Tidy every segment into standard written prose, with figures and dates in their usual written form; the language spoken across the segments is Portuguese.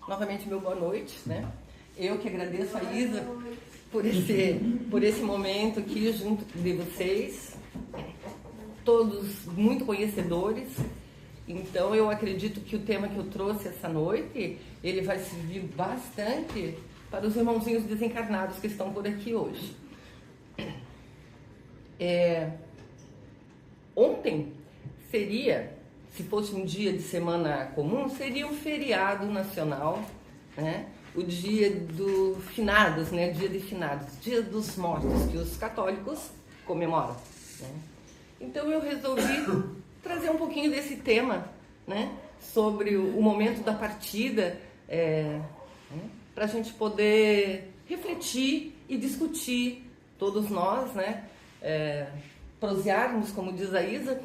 Novamente, meu boa noite, né? Eu que agradeço a Isa por esse momento aqui junto de vocês, todos muito conhecedores. Então, eu acredito que o tema que eu trouxe essa noite, ele vai servir bastante para os irmãozinhos desencarnados que estão por aqui hoje. Ontem seria, se fosse um dia de semana comum, seria um feriado nacional, né? O dia do finados, né? Dia de finados, dia dos mortos, que os católicos comemoram, né? Então eu resolvi trazer um pouquinho desse tema, né? Sobre o momento da partida, né? Para a gente poder refletir e discutir, todos nós, né? Prosearmos, como diz a Isa,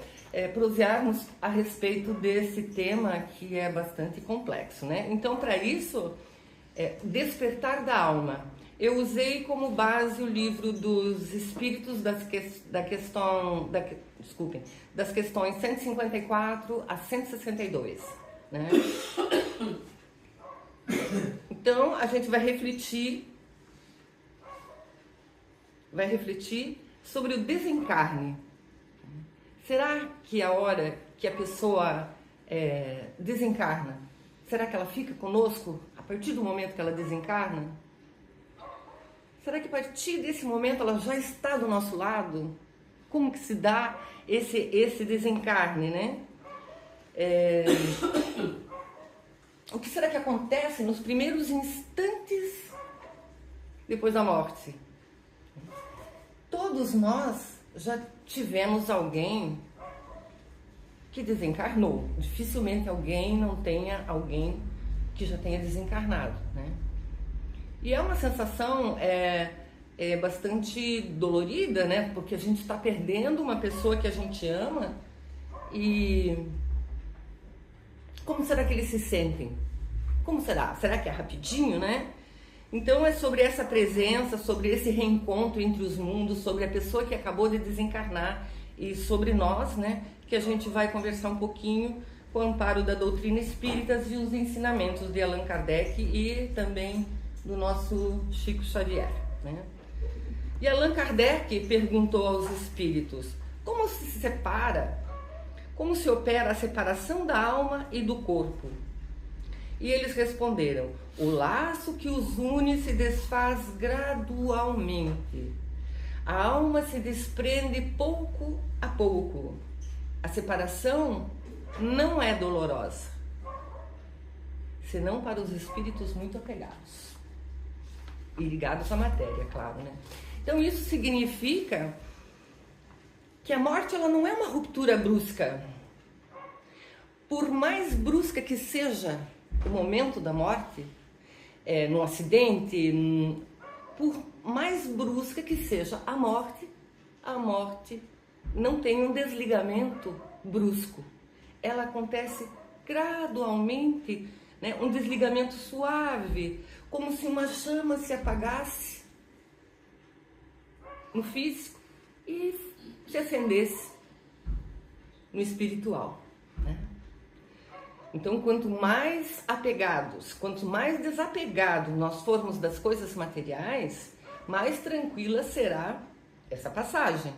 prosearmos a respeito desse tema que é bastante complexo, né? Então, para isso, Despertar da Alma. Eu usei como base o livro dos Espíritos das questões 154 a 162, né? Então, a gente vai refletir sobre o desencarne. Será que a hora que a pessoa desencarna, será que ela fica conosco a partir do momento que ela desencarna? Será que a partir desse momento ela já está do nosso lado? Como que se dá esse desencarne, né? O que será que acontece nos primeiros instantes depois da morte? Todos nós já tivemos alguém que desencarnou. Dificilmente alguém não tenha alguém que já tenha desencarnado, né? E é uma sensação bastante dolorida, né? Porque a gente está perdendo uma pessoa que a gente ama. E como será que eles se sentem? Como será? Será que é rapidinho, né? Então é sobre essa presença, sobre esse reencontro entre os mundos, sobre a pessoa que acabou de desencarnar e sobre nós, né, que a gente vai conversar um pouquinho com o amparo da doutrina espírita e os ensinamentos de Allan Kardec e também do nosso Chico Xavier, né? E Allan Kardec perguntou aos espíritos: como se opera a separação da alma e do corpo? E eles responderam: o laço que os une se desfaz gradualmente. A alma se desprende pouco a pouco. A separação não é dolorosa, senão para os espíritos muito apegados e ligados à matéria, claro, né? Então isso significa que a morte, ela não é uma ruptura brusca. Por mais brusca que seja o momento da morte, no acidente, por mais brusca que seja a morte não tem um desligamento brusco. Ela acontece gradualmente, né? Um desligamento suave, como se uma chama se apagasse no físico e se acendesse no espiritual, né? Então, quanto mais apegados, quanto mais desapegados nós formos das coisas materiais, mais tranquila será essa passagem.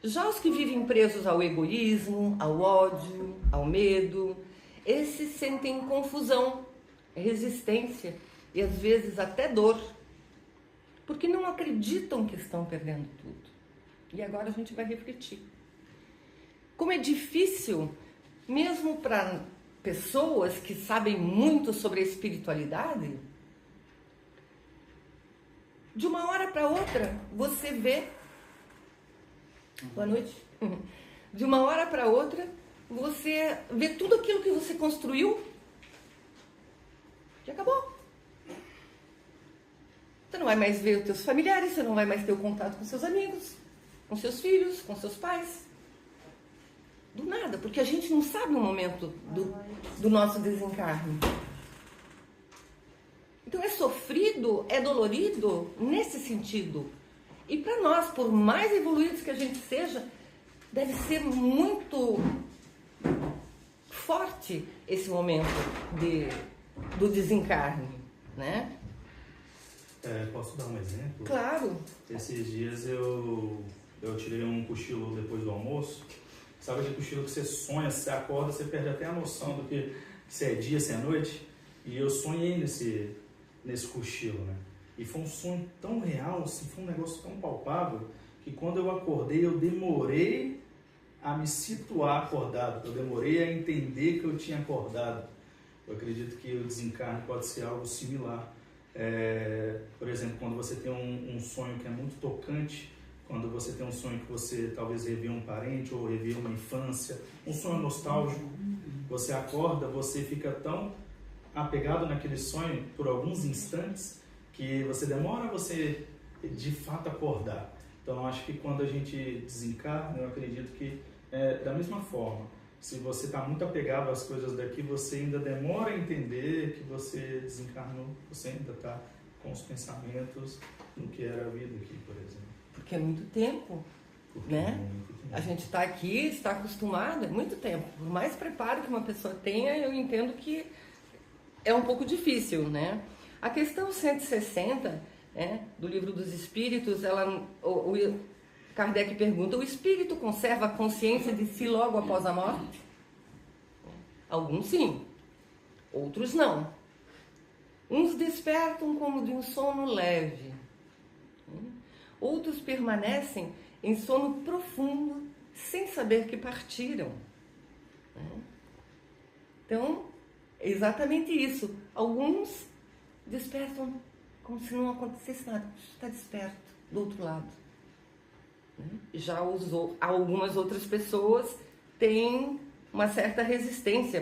Já os que vivem presos ao egoísmo, ao ódio, ao medo, esses sentem confusão, resistência e às vezes até dor, porque não acreditam que estão perdendo tudo. E agora a gente vai refletir. Como é difícil, mesmo para pessoas que sabem muito sobre a espiritualidade, de uma hora para outra você vê, boa noite, de uma hora para outra você vê tudo aquilo que você construiu e acabou. Você não vai mais ver os teus familiares, você não vai mais ter o contato com seus amigos, com seus filhos, com seus pais. Do nada, porque a gente não sabe o momento do nosso desencarne. Então é sofrido, é dolorido nesse sentido. E para nós, por mais evoluídos que a gente seja, deve ser muito forte esse momento do desencarne, né? Posso dar um exemplo? Claro. Esses dias eu tirei um cochilo depois do almoço. Sabe aquele cochilo que você sonha, você acorda, você perde até a noção do que se é dia, se é noite? E eu sonhei nesse cochilo, né? E foi um sonho tão real, assim, foi um negócio tão palpável, que quando eu acordei, eu demorei a me situar acordado, eu demorei a entender que eu tinha acordado. Eu acredito que o desencarne pode ser algo similar. Por exemplo, quando você tem um sonho que é muito tocante, quando você tem um sonho que você talvez reviu um parente ou reviu uma infância, um sonho nostálgico, você acorda, você fica tão apegado naquele sonho por alguns instantes que você demora a você de fato acordar. Então acho que quando a gente desencarna, eu acredito que da mesma forma, se você está muito apegado às coisas daqui, você ainda demora a entender que você desencarnou, você ainda está com os pensamentos no que era a vida aqui, por exemplo. Porque é muito tempo, né? A gente está aqui, está acostumado, é muito tempo. Por mais preparo que uma pessoa tenha, eu entendo que é um pouco difícil, né? A questão 160, né, do Livro dos Espíritos, o Kardec pergunta: o espírito conserva a consciência de si logo após a morte? Alguns sim, outros não. Uns despertam como de um sono leve, outros permanecem em sono profundo, sem saber que partiram. Então, é exatamente isso. Alguns despertam como se não acontecesse nada, está desperto do outro lado. Já algumas outras pessoas têm uma certa resistência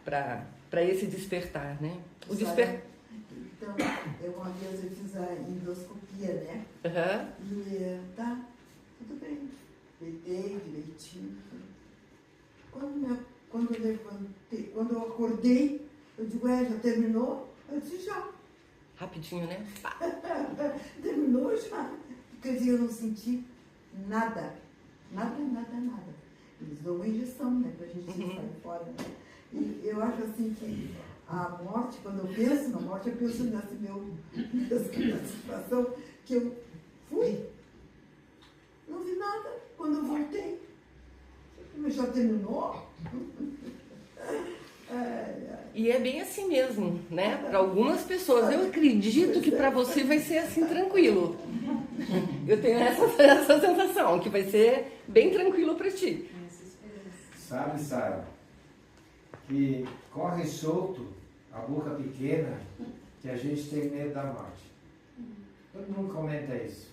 para esse despertar, né? Então, uma vez eu fiz a endoscopia, né? E tá, tudo bem. Deitei direitinho. Quando eu levantei, quando eu acordei, eu digo, já terminou? Eu disse, já. Rapidinho, né? Terminou já. Quer dizer, eu não senti nada. Nada. Eles dão uma injeção, né? Pra gente sair fora, né? E eu acho assim que a morte, quando eu penso na morte, eu penso nessa situação que eu fui. Não vi nada. Quando eu voltei, mas já terminou? E é bem assim mesmo, né? Para algumas pessoas. Eu acredito que para você vai ser assim tranquilo. Eu tenho essa sensação, que vai ser bem tranquilo para ti. Sabe, Sara, que corre solto a boca pequena que a gente tem medo da morte. Todo mundo comenta isso.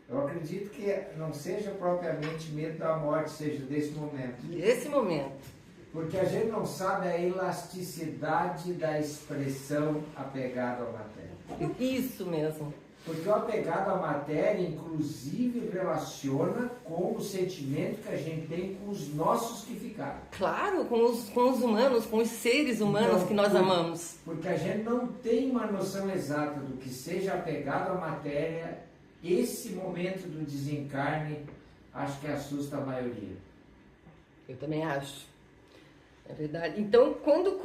Eu acredito que não seja propriamente medo da morte, seja desse momento. Desse momento. Porque a gente não sabe a elasticidade da expressão apegado à matéria. Isso mesmo. Porque o apegado à matéria, inclusive, relaciona com o sentimento que a gente tem com os nossos que ficaram. Claro, com os humanos, com os seres humanos que nós amamos. Porque a gente não tem uma noção exata do que seja apegado à matéria. Esse momento do desencarne, acho que assusta a maioria. Eu também acho. É verdade. Então, quando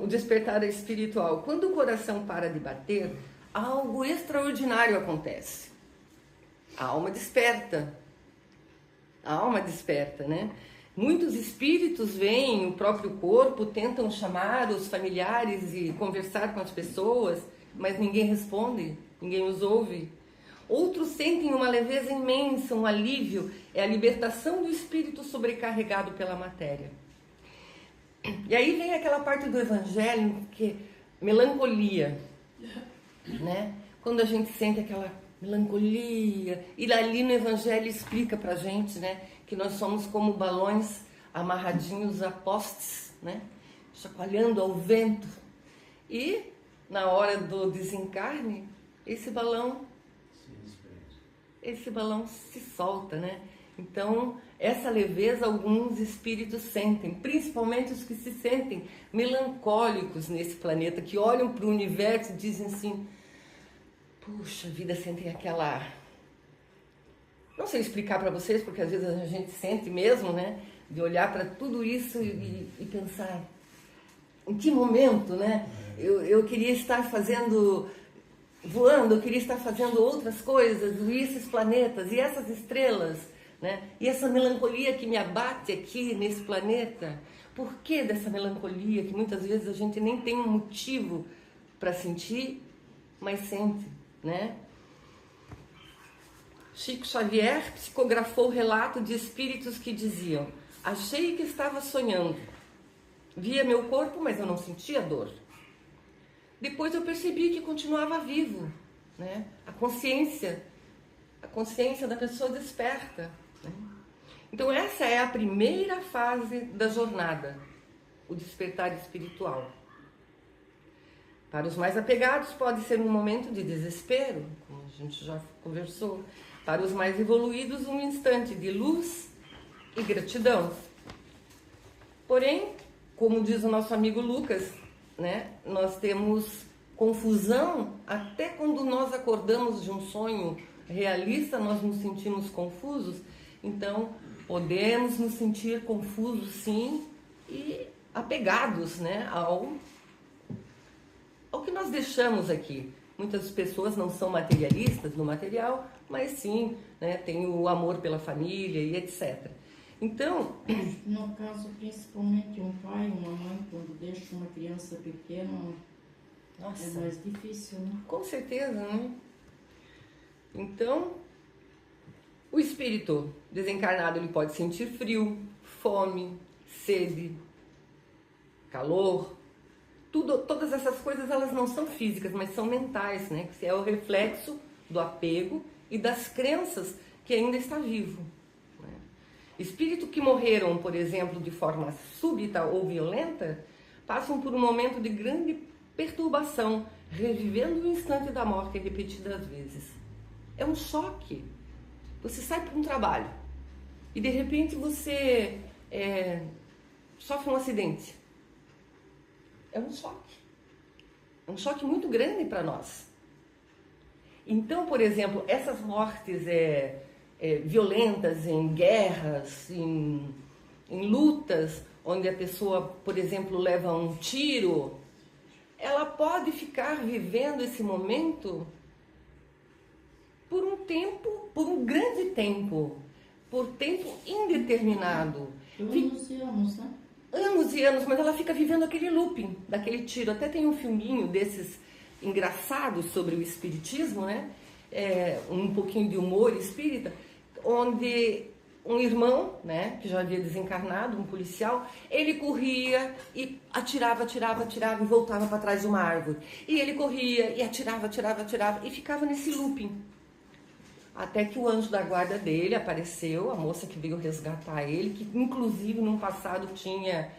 o despertar é espiritual, quando o coração para de bater, algo extraordinário acontece. A alma desperta. A alma desperta, né? Muitos espíritos veem o próprio corpo, tentam chamar os familiares e conversar com as pessoas, mas ninguém responde, ninguém os ouve. Outros sentem uma leveza imensa, um alívio, é a libertação do espírito sobrecarregado pela matéria. E aí vem aquela parte do evangelho que é melancolia, né? Quando a gente sente aquela melancolia, e ali no evangelho explica pra gente, né, que nós somos como balões amarradinhos a postes, né, chacoalhando ao vento. E na hora do desencarne, esse balão se solta, né? Então, essa leveza alguns espíritos sentem, principalmente os que se sentem melancólicos nesse planeta, que olham para o universo e dizem assim, puxa vida, sentem aquela... Não sei explicar para vocês, porque às vezes a gente sente mesmo, né? De olhar para tudo isso e pensar, em que momento, né? Eu queria estar voando, eu queria estar fazendo outras coisas, e esses planetas, e essas estrelas, né? E essa melancolia que me abate aqui nesse planeta. Por que dessa melancolia que muitas vezes a gente nem tem um motivo para sentir, mas sente, né? Chico Xavier psicografou o relato de espíritos que diziam: achei que estava sonhando, via meu corpo, mas eu não sentia dor. Depois eu percebi que continuava vivo, né? A consciência da pessoa desperta, né? Então essa é a primeira fase da jornada, o despertar espiritual. Para os mais apegados pode ser um momento de desespero, como a gente já conversou. Para os mais evoluídos, um instante de luz e gratidão. Porém, como diz o nosso amigo Lucas, né, nós temos confusão até quando nós acordamos de um sonho realista, nós nos sentimos confusos. Então, podemos nos sentir confusos, sim, e apegados, né, ao que nós deixamos aqui. Muitas pessoas não são materialistas no material, mas sim, né, tem o amor pela família e etc. Então, no caso, principalmente um pai, uma mãe, quando deixa uma criança pequena, nossa, é mais difícil, né? Com certeza, né? Então, o espírito desencarnado ele pode sentir frio, fome, sede, calor. Todas essas coisas elas não são físicas, mas são mentais, né? Que é o reflexo do apego e das crenças que ainda está vivo. Né? Espíritos que morreram, por exemplo, de forma súbita ou violenta, passam por um momento de grande perturbação, revivendo o instante da morte repetidas vezes. É um choque. Você sai para um trabalho e de repente você sofre um acidente. É um choque. É um choque muito grande para nós. Então, por exemplo, essas mortes violentas em guerras, em lutas, onde a pessoa, por exemplo, leva um tiro, ela pode ficar vivendo esse momento por um tempo, por um grande tempo, por tempo indeterminado. Anos e anos, né? Anos e anos, mas ela fica vivendo aquele looping, daquele tiro. Até tem um filminho desses engraçados sobre o espiritismo, né? Um pouquinho de humor espírita, onde um irmão, né, que já havia desencarnado, um policial, ele corria e atirava e voltava para trás de uma árvore. E ele corria e atirava e ficava nesse looping. Até que o anjo da guarda dele apareceu, a moça que veio resgatar ele, que inclusive no passado tinha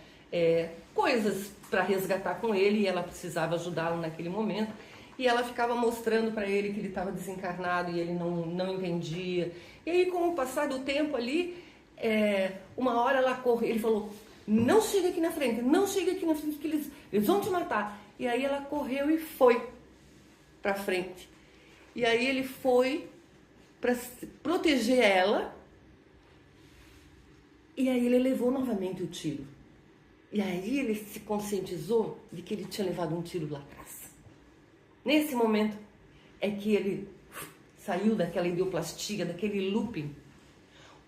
coisas para resgatar com ele e ela precisava ajudá-lo naquele momento. E ela ficava mostrando para ele que ele estava desencarnado e ele não entendia. E aí, com o passar do tempo ali, uma hora ela correu, ele falou: não chega aqui na frente, que eles vão te matar. E aí ela correu e foi para frente. E aí ele foi para proteger ela, e aí ele levou novamente o tiro. E aí ele se conscientizou de que ele tinha levado um tiro lá atrás. Nesse momento é que ele saiu daquela idioplastia, daquele looping.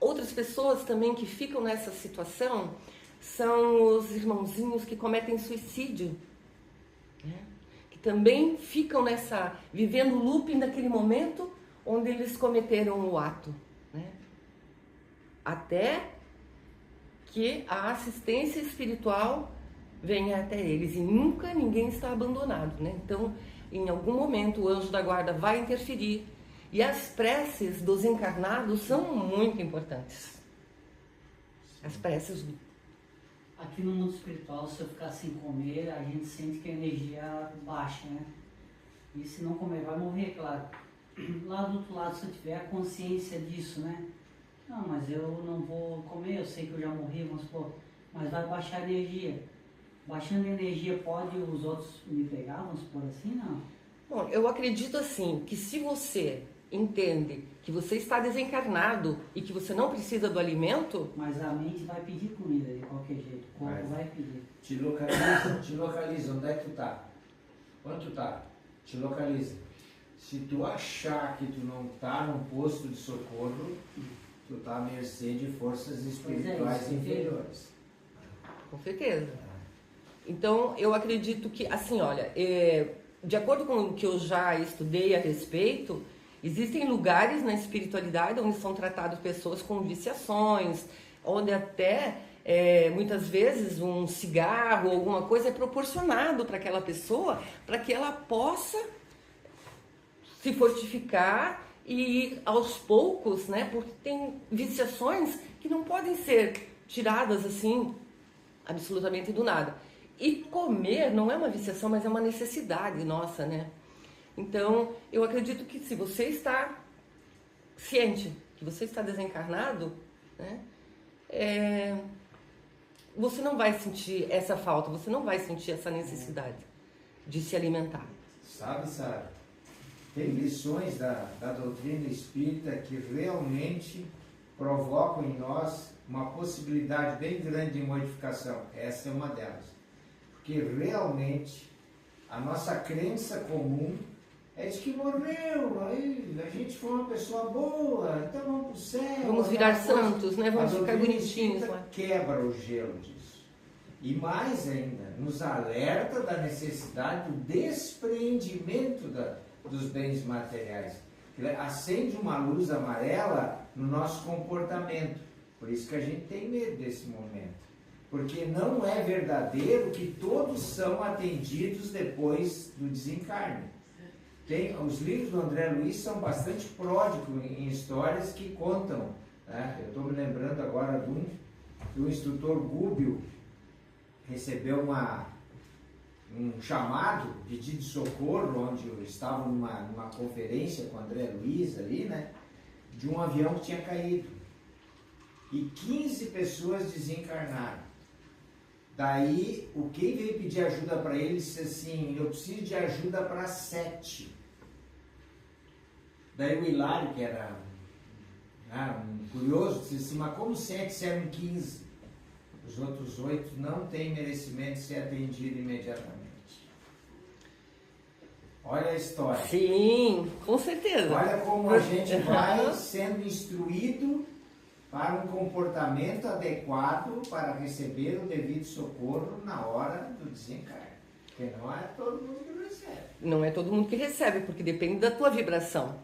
Outras pessoas também que ficam nessa situação são os irmãozinhos que cometem suicídio, né? Que também ficam vivendo o looping daquele momento onde eles cometeram o ato, né? Até que a assistência espiritual venha até eles. E nunca ninguém está abandonado, né? Então, em algum momento, o anjo da guarda vai interferir. E as preces dos encarnados são muito importantes. As preces Aqui no mundo espiritual, se eu ficar sem comer, a gente sente que a energia baixa, né? E se não comer, vai morrer, claro. Lá do outro lado, se eu tiver a consciência disso, né? Não, mas eu não vou comer, eu sei que eu já morri, vamos supor, mas vai baixar a energia. Baixando a energia, pode os outros me pegar, vamos supor assim, não? Bom, eu acredito assim, que se você entende que você está desencarnado e que você não precisa do alimento, Mas a mente vai pedir comida de qualquer jeito. O corpo vai pedir. Te localiza, onde é que tu tá? Onde tu tá? Te localiza. Se tu achar que tu não tá num posto de socorro, tu tá à mercê de forças espirituais isso, inferiores. com certeza. Então, eu acredito que, assim, olha, de acordo com o que eu já estudei a respeito, existem lugares na espiritualidade onde são tratadas pessoas com viciações, onde até, muitas vezes, um cigarro ou alguma coisa é proporcionado para aquela pessoa, para que ela possa se fortificar e ir aos poucos, né? Porque tem viciações que não podem ser tiradas assim, absolutamente do nada. E comer não é uma viciação, mas é uma necessidade nossa, né? Então, eu acredito que se você está ciente que você está desencarnado, né? Você não vai sentir essa falta, você não vai sentir essa necessidade de se alimentar. Sabe, Sara? Tem lições da doutrina espírita que realmente provocam em nós uma possibilidade bem grande de modificação. Essa é uma delas. Porque realmente a nossa crença comum é de que morreu, aí a gente foi uma pessoa boa, então vamos para o céu. Vamos virar santos, né? Vamos ficar bonitinhos lá. Quebra o gelo disso. E mais ainda, nos alerta da necessidade do despreendimento dos bens materiais. Acende uma luz amarela no nosso comportamento. Por isso que a gente tem medo desse momento. Porque não é verdadeiro que todos são atendidos depois do desencarne. Os livros do André Luiz são bastante pródigos em histórias que contam. Né? Eu estou me lembrando agora do instrutor Gúbio, recebeu um chamado, pedido de socorro, onde eu estava numa conferência com o André Luiz ali, né? De um avião que tinha caído. E 15 pessoas desencarnaram. Daí, quem veio pedir ajuda para ele disse assim, eu preciso de ajuda para 7. Daí o Hilário, que era um curioso, disse assim, mas como 7 se eram 15? Os outros 8 não têm merecimento de ser atendido imediatamente. Olha a história. Sim, com certeza. Olha como a gente vai sendo instruído para um comportamento adequado para receber o devido socorro na hora do desencarne. Porque não é todo mundo que recebe. Não é todo mundo que recebe, porque depende da tua vibração.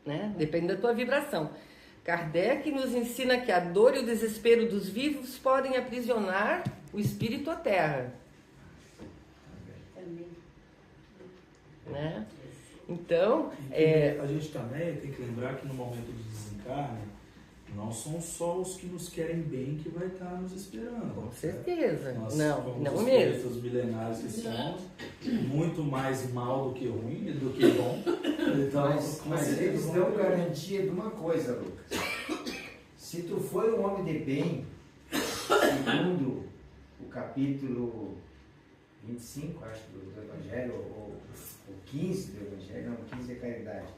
Né? Depende da tua vibração. Kardec nos ensina que a dor e o desespero dos vivos podem aprisionar o espírito à terra. Também. Né? Então, a gente também tem que lembrar que no momento do desencarne, não são só os que nos querem bem que vai estar nos esperando. Com certeza. Nós Não somos mesmo. Os milenares que somos, muito mais mal do que ruim, do que bom. Então, mas eles dão garantia de uma coisa, Lucas. Se tu foi um homem de bem, segundo o capítulo 25, acho, do Evangelho, ou 15 do Evangelho, não, 15 é caridade.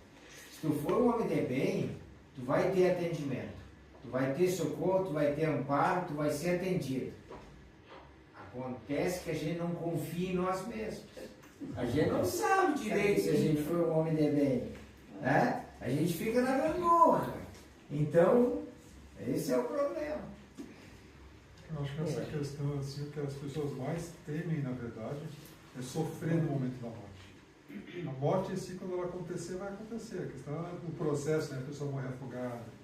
Se tu for um homem de bem, tu vai ter atendimento. Tu vai ter socorro, tu vai ter amparo, tu vai ser atendido. Acontece que a gente não confia em nós mesmos. A gente não sabe direito se a gente foi um homem de bem. Né? A gente fica na gangorra. Então, esse é o problema. Eu acho que essa questão, assim, o que as pessoas mais temem, na verdade, é sofrer no momento da morte. A morte, assim, quando ela acontecer, vai acontecer. A questão é o processo, né? A pessoa morrer afogada,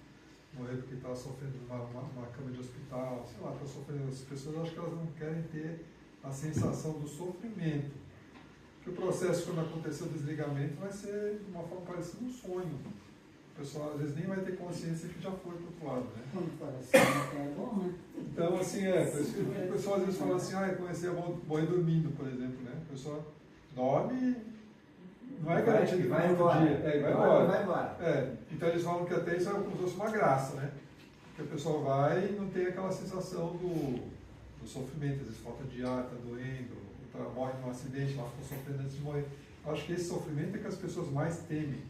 morrer porque está sofrendo numa cama de hospital, sei lá, está sofrendo. As pessoas, acho que elas não querem ter a sensação do sofrimento. Porque o processo, quando acontecer o desligamento, vai ser de uma forma parecida um sonho. O pessoal, às vezes, nem vai ter consciência que já foi para o outro lado, né? Quando for assim, é bom, né? Então, assim, por isso que o pessoal às vezes fala assim, eu comecei a morrer dormindo, por exemplo, né? A pessoa dorme, não é garantido que vai no outro embora. dia. Vai embora. Então eles falam que até isso é como se fosse uma graça, né? Que a pessoa vai e não tem aquela sensação do sofrimento, às vezes falta de ar, está doendo, outra morre num acidente, ela ficou sofrendo antes de morrer. Eu acho que esse sofrimento é que as pessoas mais temem.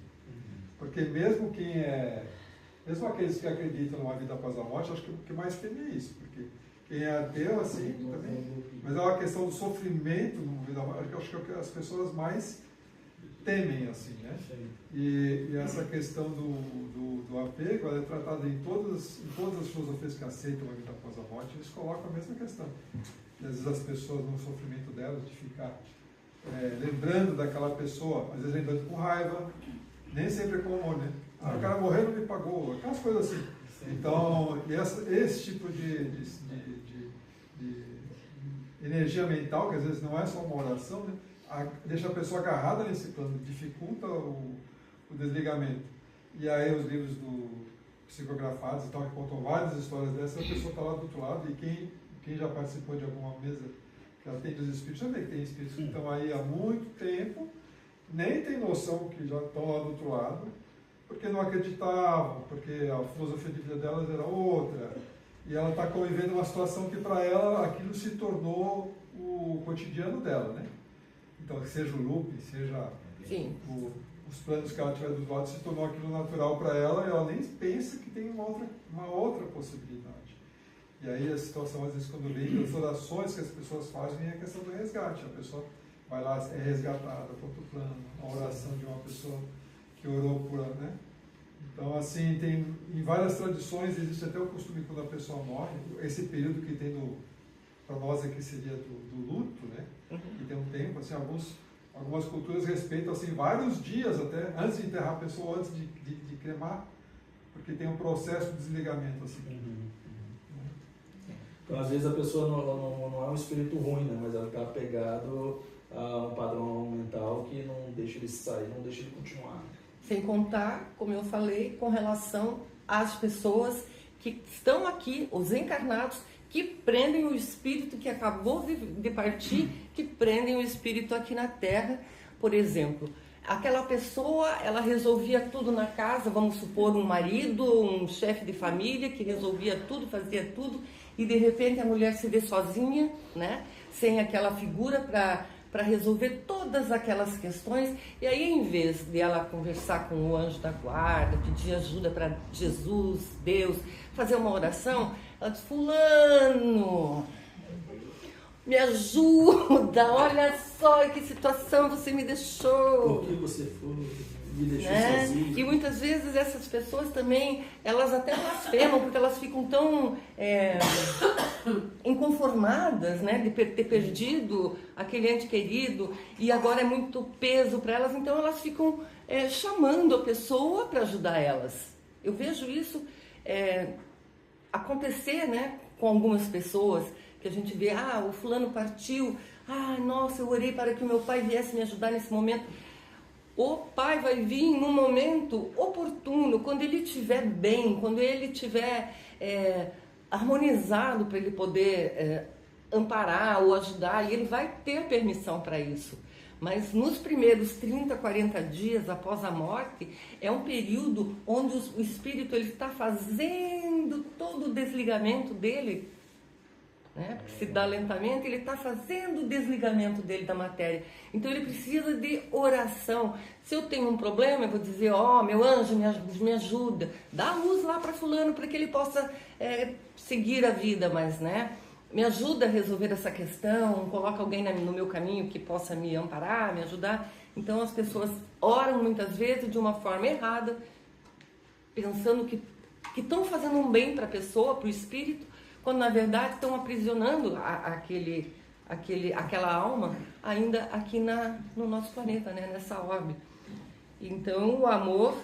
Porque mesmo aqueles que acreditam numa vida após a morte, acho que o que mais teme é isso, porque quem é ateu, assim, também, mas é uma questão do sofrimento no vida após a morte, acho que é o que as pessoas mais temem, assim, né? E essa questão do apego, ela é tratada em todas as filosofias que aceitam a vida após a morte, eles colocam a mesma questão. E às vezes as pessoas, no sofrimento delas, de ficar lembrando daquela pessoa, às vezes lembrando com raiva, nem sempre é com amor, né? O cara morreu e não me pagou, aquelas coisas assim. Então, esse tipo de energia mental, que às vezes não é só uma oração, né? Deixa a pessoa agarrada nesse plano, dificulta o desligamento. E aí os livros psicografados e tal, que contam várias histórias dessas, a pessoa está lá do outro lado, e quem já participou de alguma mesa que atende os espíritos, já vê que tem espíritos que estão aí há muito tempo, nem tem noção que já estão lá do outro lado, porque não acreditavam, porque a filosofia de vida delas era outra, e ela está convivendo uma situação que para ela aquilo se tornou o cotidiano dela, né? Então, seja o looping, seja os planos que ela tiver dos lados, se tornou aquilo natural para ela, e ela nem pensa que tem uma outra possibilidade. E aí a situação, às vezes, quando vem as orações que as pessoas fazem, vem a questão do resgate. A pessoa vai lá, é resgatada para outro plano, a oração de uma pessoa que orou por ela, né? Então, assim, em várias tradições existe até o costume, quando a pessoa morre, esse período que tem para nós aqui seria do luto, né? Que tem um tempo, assim, algumas culturas respeitam, assim, vários dias até, antes de enterrar a pessoa, antes de cremar, porque tem um processo de desligamento, assim. Então, às vezes a pessoa não é um espírito ruim, né? Mas ela está apegado a um padrão mental que não deixa ele sair, não deixa ele continuar. Sem contar, como eu falei, com relação às pessoas que estão aqui, os encarnados, que prendem o espírito que acabou de partir, que prendem o espírito aqui na Terra. Por exemplo, aquela pessoa, ela resolvia tudo na casa, vamos supor um marido, um chefe de família que resolvia tudo, fazia tudo, e de repente a mulher se vê sozinha, né? Sem aquela figura para resolver todas aquelas questões. E aí, em vez de ela conversar com o anjo da guarda, pedir ajuda para Jesus, Deus, fazer uma oração, ela diz: fulano, me ajuda, olha só que situação você me deixou. Por que você foi? Me deixou sozinho. E muitas vezes essas pessoas também, elas até blasfemam, porque elas ficam tão inconformadas, né, de ter perdido aquele ente querido, e agora é muito peso para elas, então elas ficam chamando a pessoa para ajudar elas. Eu vejo isso acontecer, né, com algumas pessoas, que a gente vê: o fulano partiu, nossa, eu orei para que o meu pai viesse me ajudar nesse momento. O pai vai vir num momento oportuno, quando ele estiver bem, quando ele estiver harmonizado, para ele poder amparar ou ajudar, e ele vai ter permissão para isso. Mas nos primeiros 30, 40 dias após a morte, é um período onde o espírito está fazendo todo o desligamento dele, né? Porque se dá lentamente, ele está fazendo o desligamento dele da matéria. Então ele precisa de oração. Se eu tenho um problema, eu vou dizer: meu anjo, me ajuda, dá a luz lá para fulano, para que ele possa seguir a vida, mas, né, me ajuda a resolver essa questão, coloca alguém no meu caminho que possa me amparar, me ajudar. Então as pessoas oram muitas vezes de uma forma errada, pensando que estão fazendo um bem para a pessoa, para o espírito, quando na verdade estão aprisionando aquela alma ainda aqui no nosso planeta, né, nessa orbe. Então o amor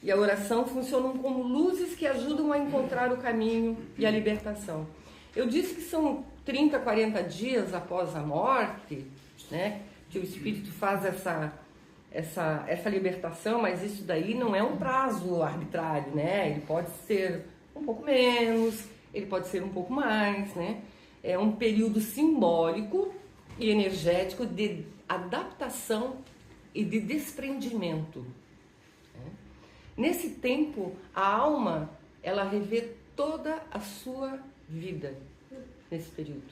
e a oração funcionam como luzes que ajudam a encontrar o caminho e a libertação. Eu disse que são 30, 40 dias após a morte, né, que o espírito faz essa libertação, mas isso daí não é um prazo arbitrário, né? Ele pode ser um pouco menos, ele pode ser um pouco mais, né? É um período simbólico e energético de adaptação e de desprendimento. Né? Nesse tempo, a alma, ela revê toda a sua vida nesse período.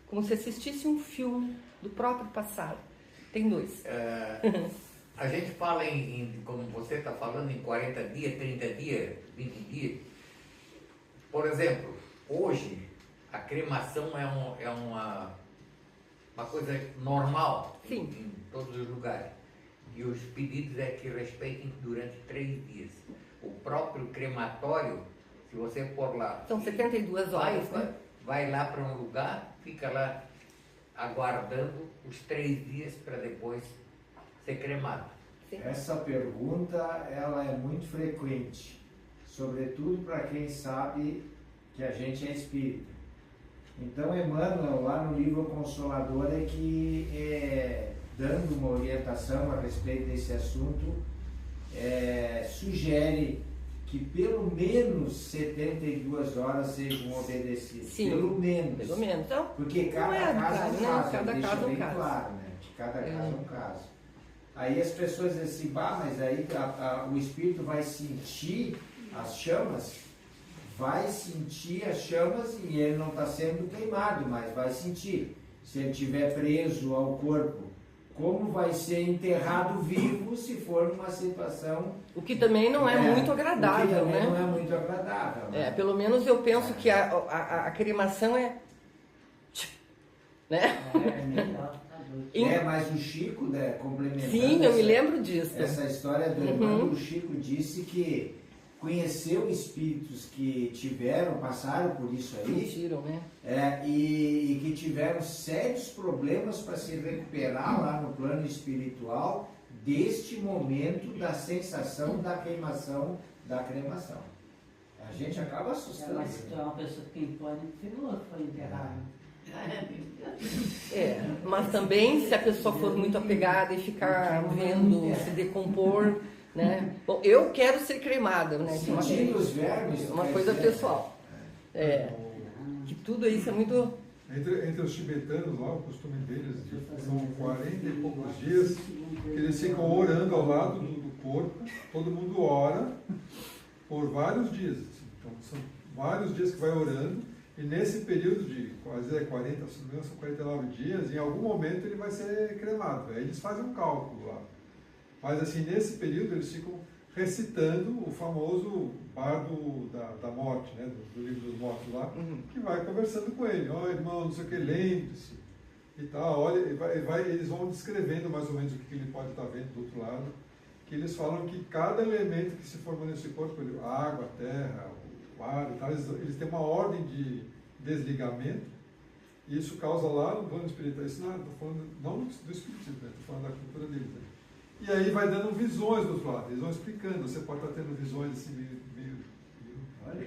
Como se assistisse um filme do próprio passado. Tem dois. A gente fala como você está falando, em 40 dias, 30 dias, 20 dias. Por exemplo, hoje a cremação é uma coisa normal em todos os lugares. E os pedidos é que respeitem durante 3 dias. O próprio crematório, se você for lá... São 72 horas, né? Vai lá para um lugar, fica lá aguardando os 3 dias para depois ser cremado. Essa pergunta, ela é muito frequente, sobretudo para quem sabe que a gente é espírita. Então, Emmanuel, lá no livro Consolador, é que, dando uma orientação a respeito desse assunto, sugere que pelo menos 72 horas sejam obedecidas. Sim, pelo menos. Pelo menos. Então, porque cada caso é um caso, cada deixa caso é um bem caso. claro, né? Que cada caso é um caso. Aí as pessoas dizem assim, mas aí o espírito vai sentir as chamas? Vai sentir as chamas e ele não está sendo queimado, mas vai sentir. Se ele estiver preso ao corpo, como vai ser enterrado vivo se for numa situação... O que também não é muito agradável, o que também né? não é muito agradável. Né? Pelo menos eu penso que a cremação é... né? Melhor, tá doido. Mas o Chico, né, complementando... Sim, eu me lembro disso. Essa história do irmão, o Chico disse que conheceu espíritos que passaram por isso aí, Sentiram, né? E que tiveram sérios problemas para se recuperar lá no plano espiritual deste momento da sensação da queimação, da cremação. A gente acaba assustando. Mas se tu é uma pessoa que tem pânico, fica louco para enterrar. Mas também se a pessoa for muito apegada e ficar vendo se decompor, né? Bom, eu quero ser cremada, né? Sentindo os vermes. Uma coisa pessoal. Que tudo isso é muito... Entre os tibetanos lá, o costume deles, são 40 e poucos dias que eles ficam orando ao lado do corpo, todo mundo ora por vários dias. Então são vários dias que vai orando, e nesse período de quase 40, se não me engano, são 49 dias, em algum momento ele vai ser cremado. Aí eles fazem um cálculo lá. Mas assim, nesse período eles ficam recitando o famoso bardo da morte, né, do livro dos mortos lá, que vai conversando com ele. Irmão, não sei o que, lembre-se e tal. Olha, eles vão descrevendo mais ou menos o que ele pode estar vendo do outro lado, que eles falam que cada elemento que se formou nesse corpo, a água, a terra, o ar e tal, eles têm uma ordem de desligamento, e isso causa lá no plano espiritual, isso não do espiritismo, né, estou falando da cultura deles, né? E aí vai dando visões do outro lado, eles vão explicando, você pode estar tendo visões assim, meio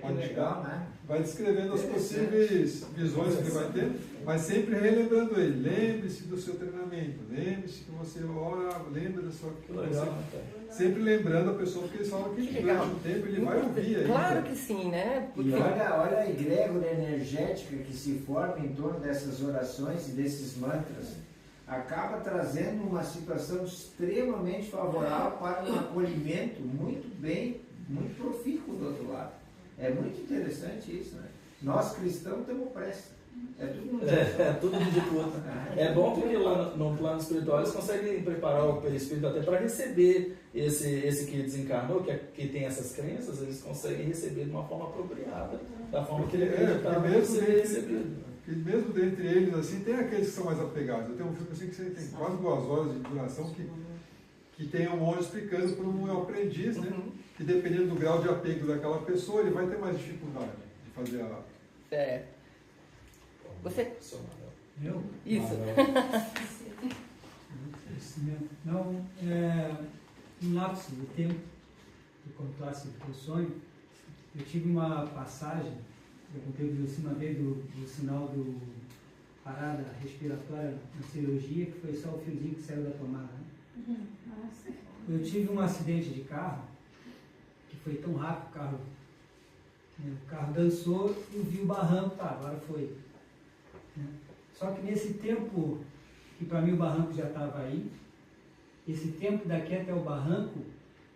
Olha que legal, né? Vai descrevendo as possíveis visões que ele vai ter, mas sempre relembrando ele. Lembre-se do seu treinamento, lembre-se que você ora, lembra da sua... Sempre lembrando a pessoa, porque eles falam que durante o tempo ele vai ouvir aí. Claro que sim, né? Porque... E olha a egrégora energética que se forma em torno dessas orações e desses mantras. Acaba trazendo uma situação extremamente favorável para um acolhimento muito profícuo do outro lado. É muito interessante isso, né? Nós cristãos temos pressa. É tudo de puta. É bom porque lá no plano espiritual eles conseguem preparar o perispírito até para receber esse que desencarnou, que tem essas crenças, eles conseguem receber de uma forma apropriada, da forma que ele acreditava ser recebido. E mesmo dentre eles, assim, tem aqueles que são mais apegados. Eu tenho um filme assim que tem quase 2 horas de duração que tem um monge explicando para um aprendiz, né? Que dependendo do grau de apego daquela pessoa, ele vai ter mais dificuldade de fazer a... Você? Eu? Isso. Não, um lapso do tempo, que contasse do sonho, eu tive uma passagem, eu contei uma vez do sinal do parada respiratória na cirurgia, que foi só o fiozinho que saiu da tomada. Né? Eu tive um acidente de carro, que foi tão rápido, o carro dançou, eu vi o barranco, agora foi. Né? Só que nesse tempo, que para mim o barranco já estava aí, esse tempo daqui até o barranco,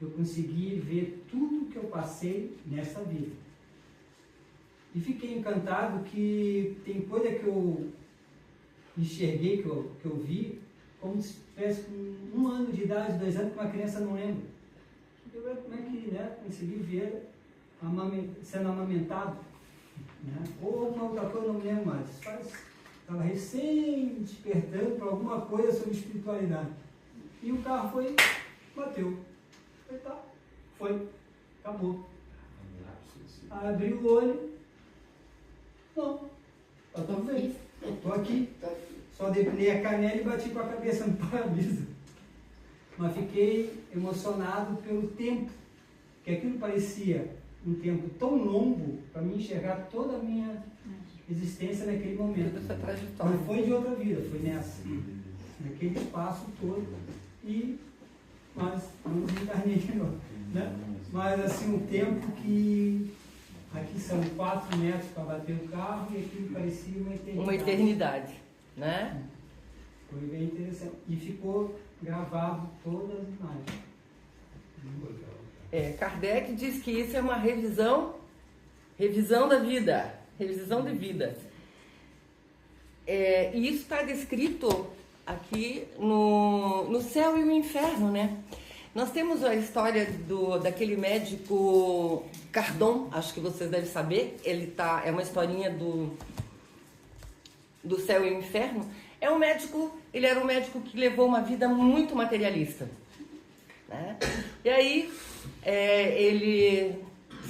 eu consegui ver tudo que eu passei nessa vida. E fiquei encantado que tem coisa que eu enxerguei, que eu vi, como se tivesse com 1 ano de idade, 2 anos, que uma criança não lembra. Como é que, né, conseguiu ver sendo amamentado? Né? Ou alguma outra coisa, eu não me lembro mais. Estava recém despertando para alguma coisa sobre espiritualidade. E o carro foi, bateu. Foi, acabou. Abri o olho, não, eu estou bem, estou aqui. Só depilei a canela e bati com a cabeça no para-brisa. Mas fiquei emocionado pelo tempo, que aquilo parecia um tempo tão longo para mim enxergar toda a minha existência naquele momento. Não foi de outra vida, foi nessa. Naquele espaço todo. Mas não desencarnei de novo. Né? Mas assim, um tempo que aqui são 4 metros para bater o carro e aquilo parecia uma eternidade. Uma eternidade, né? Foi bem interessante. E ficou gravado todas as imagens. Kardec diz que isso é uma revisão da vida, revisão de vida. E isso está descrito aqui no Céu e o Inferno, né? Nós temos a história daquele médico Cardon, acho que vocês devem saber. É uma historinha do Céu e o Inferno. Ele era um médico que levou uma vida muito materialista, né? E aí ele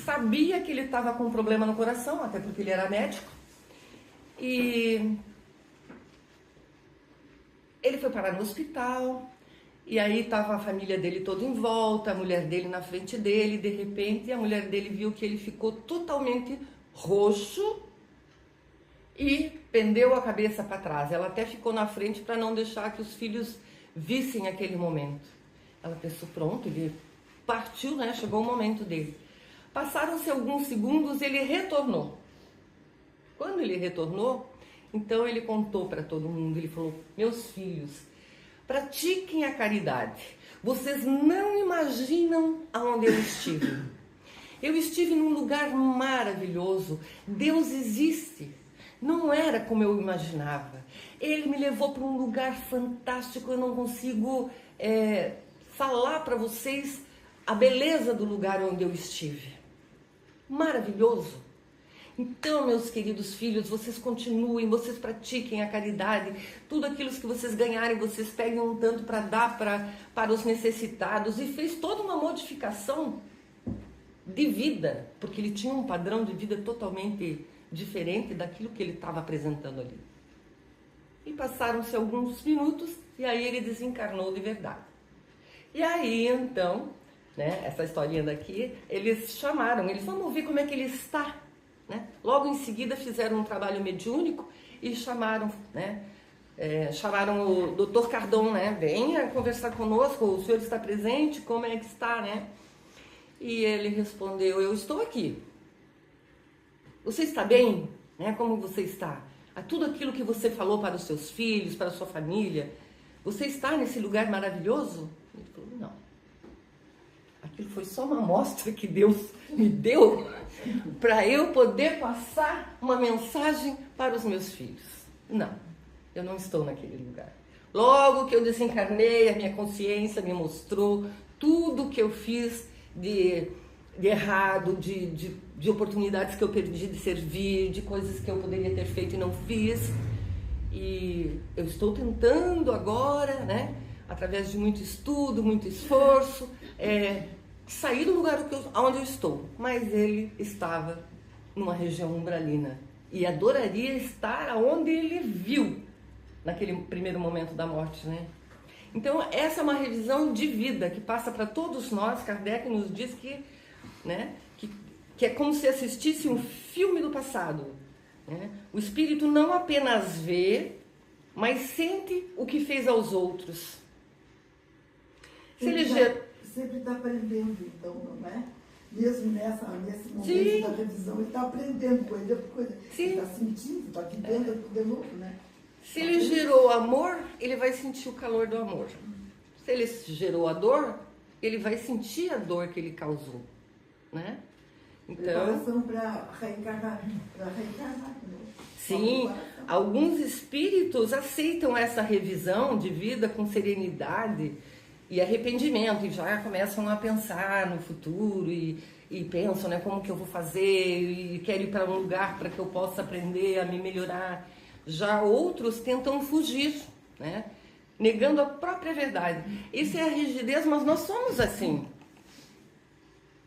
sabia que ele estava com um problema no coração, até porque ele era médico, e ele foi parar no hospital. E aí estava a família dele toda em volta, a mulher dele na frente dele, de repente a mulher dele viu que ele ficou totalmente roxo e pendeu a cabeça para trás. Ela até ficou na frente para não deixar que os filhos vissem aquele momento. Ela pensou, pronto, ele partiu, né? Chegou o momento dele. Passaram-se alguns segundos, ele retornou. Quando ele retornou, então ele contou para todo mundo, ele falou, meus filhos, pratiquem a caridade. Vocês não imaginam aonde eu estive. Eu estive num lugar maravilhoso. Deus existe. Não era como eu imaginava. Ele me levou para um lugar fantástico. Eu não consigo falar para vocês a beleza do lugar onde eu estive. Maravilhoso. Então, meus queridos filhos, vocês continuem, vocês pratiquem a caridade. Tudo aquilo que vocês ganharem, vocês peguem um tanto para dar para os necessitados. E fez toda uma modificação de vida, porque ele tinha um padrão de vida totalmente diferente daquilo que ele estava apresentando ali. E passaram-se alguns minutos e aí ele desencarnou de verdade. E aí, então, né, essa historinha daqui, eles chamaram, eles vamos ver como é que ele está. Né? Logo em seguida fizeram um trabalho mediúnico e chamaram, né? Chamaram o Dr. Cardon, né? Venha conversar conosco, o senhor está presente, como é que está, né? E ele respondeu, eu estou aqui. Você está bem? Né? Como você está? A tudo aquilo que você falou para os seus filhos, para a sua família, você está nesse lugar maravilhoso? Ele falou, não. Aquilo foi só uma amostra que Deus me deu para eu poder passar uma mensagem para os meus filhos. Não, eu não estou naquele lugar. Logo que eu desencarnei, a minha consciência me mostrou tudo que eu fiz de errado, de oportunidades que eu perdi de servir, de coisas que eu poderia ter feito e não fiz. E eu estou tentando agora, né, através de muito estudo, muito esforço, sair do lugar onde eu estou. Mas ele estava numa região umbralina e adoraria estar onde ele viu naquele primeiro momento da morte, né? Então essa é uma revisão de vida que passa para todos nós. Kardec nos diz que, né, que é como se assistisse um filme do passado, né? O espírito não apenas vê, mas sente o que fez aos outros. Sempre está aprendendo, então, não é? Mesmo nesse momento Sim. da revisão, ele está aprendendo coisa por coisa. Sim. Ele está sentindo, está vivendo de novo, né? Se ele gerou amor, ele vai sentir o calor do amor. Se ele gerou a dor, ele vai sentir a dor que ele causou, né? Então, Preparação para reencarnar de novo. sim, alguns espíritos aceitam essa revisão de vida com serenidade e arrependimento, e já começam a pensar no futuro e pensam, né, como que eu vou fazer, e quero ir para um lugar para que eu possa aprender a me melhorar. Já outros tentam fugir, né, negando a própria verdade. Isso é a rigidez, mas nós somos assim.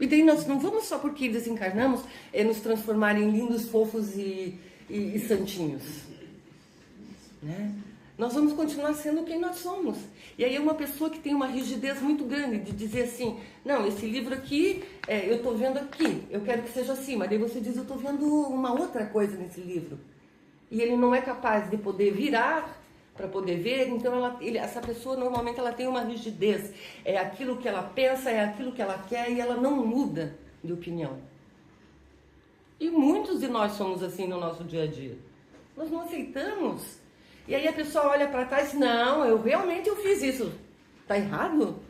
E daí nós não vamos só porque desencarnamos nos transformar em lindos, fofos e santinhos, né? Nós vamos continuar sendo quem nós somos. E aí uma pessoa que tem uma rigidez muito grande de dizer assim, não, esse livro aqui, eu estou vendo aqui, eu quero que seja assim, mas daí você diz, eu estou vendo uma outra coisa nesse livro. E ele não é capaz de poder virar para poder ver, então essa pessoa normalmente ela tem uma rigidez. É aquilo que ela pensa, é aquilo que ela quer e ela não muda de opinião. E muitos de nós somos assim no nosso dia a dia. Nós não aceitamos. E aí a pessoa olha para trás, não, eu fiz isso. Está errado?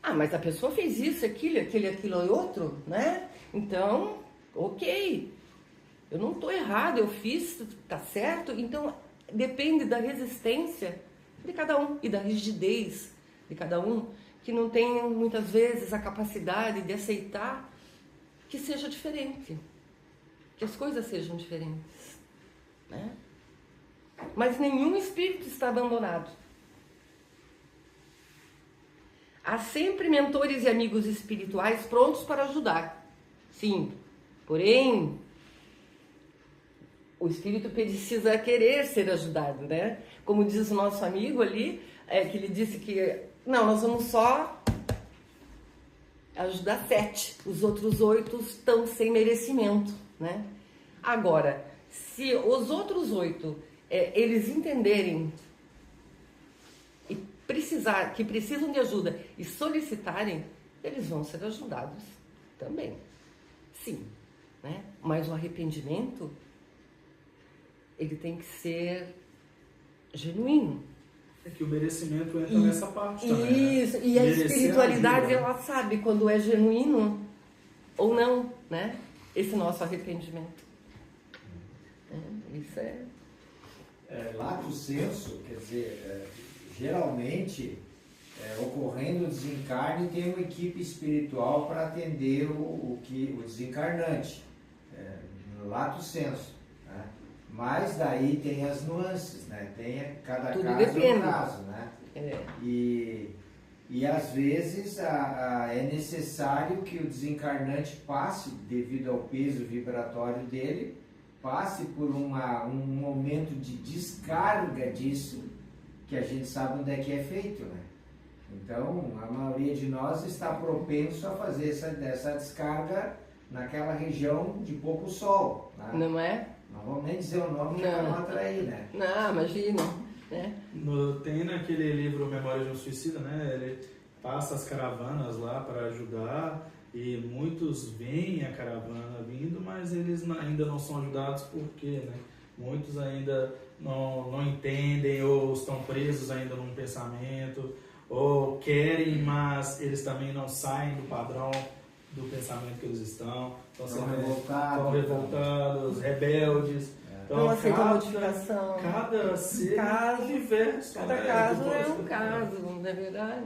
Ah, mas a pessoa fez isso, aquilo e outro, né? Então, ok. Eu não estou errado, eu fiz, está certo. Então, depende da resistência de cada um e da rigidez de cada um, que não tem muitas vezes a capacidade de aceitar que seja diferente, que as coisas sejam diferentes, né? Mas nenhum espírito está abandonado. Há sempre mentores e amigos espirituais prontos para ajudar. Sim, porém, o espírito precisa querer ser ajudado, né? Como diz o nosso amigo ali, que ele disse que, não, nós vamos só ajudar 7, os outros 8 estão sem merecimento, né? Agora, se os outros 8 eles entenderem que precisam de ajuda e solicitarem, eles vão ser ajudados também. Sim, né? Mas o arrependimento, ele tem que ser genuíno. É que o merecimento entra nessa parte também. Isso, né? E a espiritualidade, ela sabe quando é genuíno ou não, né? Esse nosso arrependimento. Isso é... Lato senso, quer dizer, geralmente, ocorrendo o desencarne, tem uma equipe espiritual para atender o desencarnante, lato senso, né? Mas daí tem as nuances, né? Tem cada Tudo caso depende. é um caso, né? E às vezes é necessário que o desencarnante passe, devido ao peso vibratório dele, passe por um momento de descarga disso, que a gente sabe onde é que é feito, né? Então, a maioria de nós está propenso a fazer essa descarga naquela região de pouco sol, né? Não é? Não vamos nem dizer o nome para não atrair, né? Não, imagina, né? Tem naquele livro Memória de um Suicida, né? Ele passa as caravanas lá para ajudar, e muitos veem a caravana vindo, mas eles ainda não são ajudados porque, né? Muitos ainda não entendem, ou estão presos ainda num pensamento, ou querem, mas eles também não saem do padrão do pensamento que eles estão. Então, estão revoltados, rebeldes. Então, não aceitam modificação. Cada ser é diverso. Cada caso é um caso, não é verdade?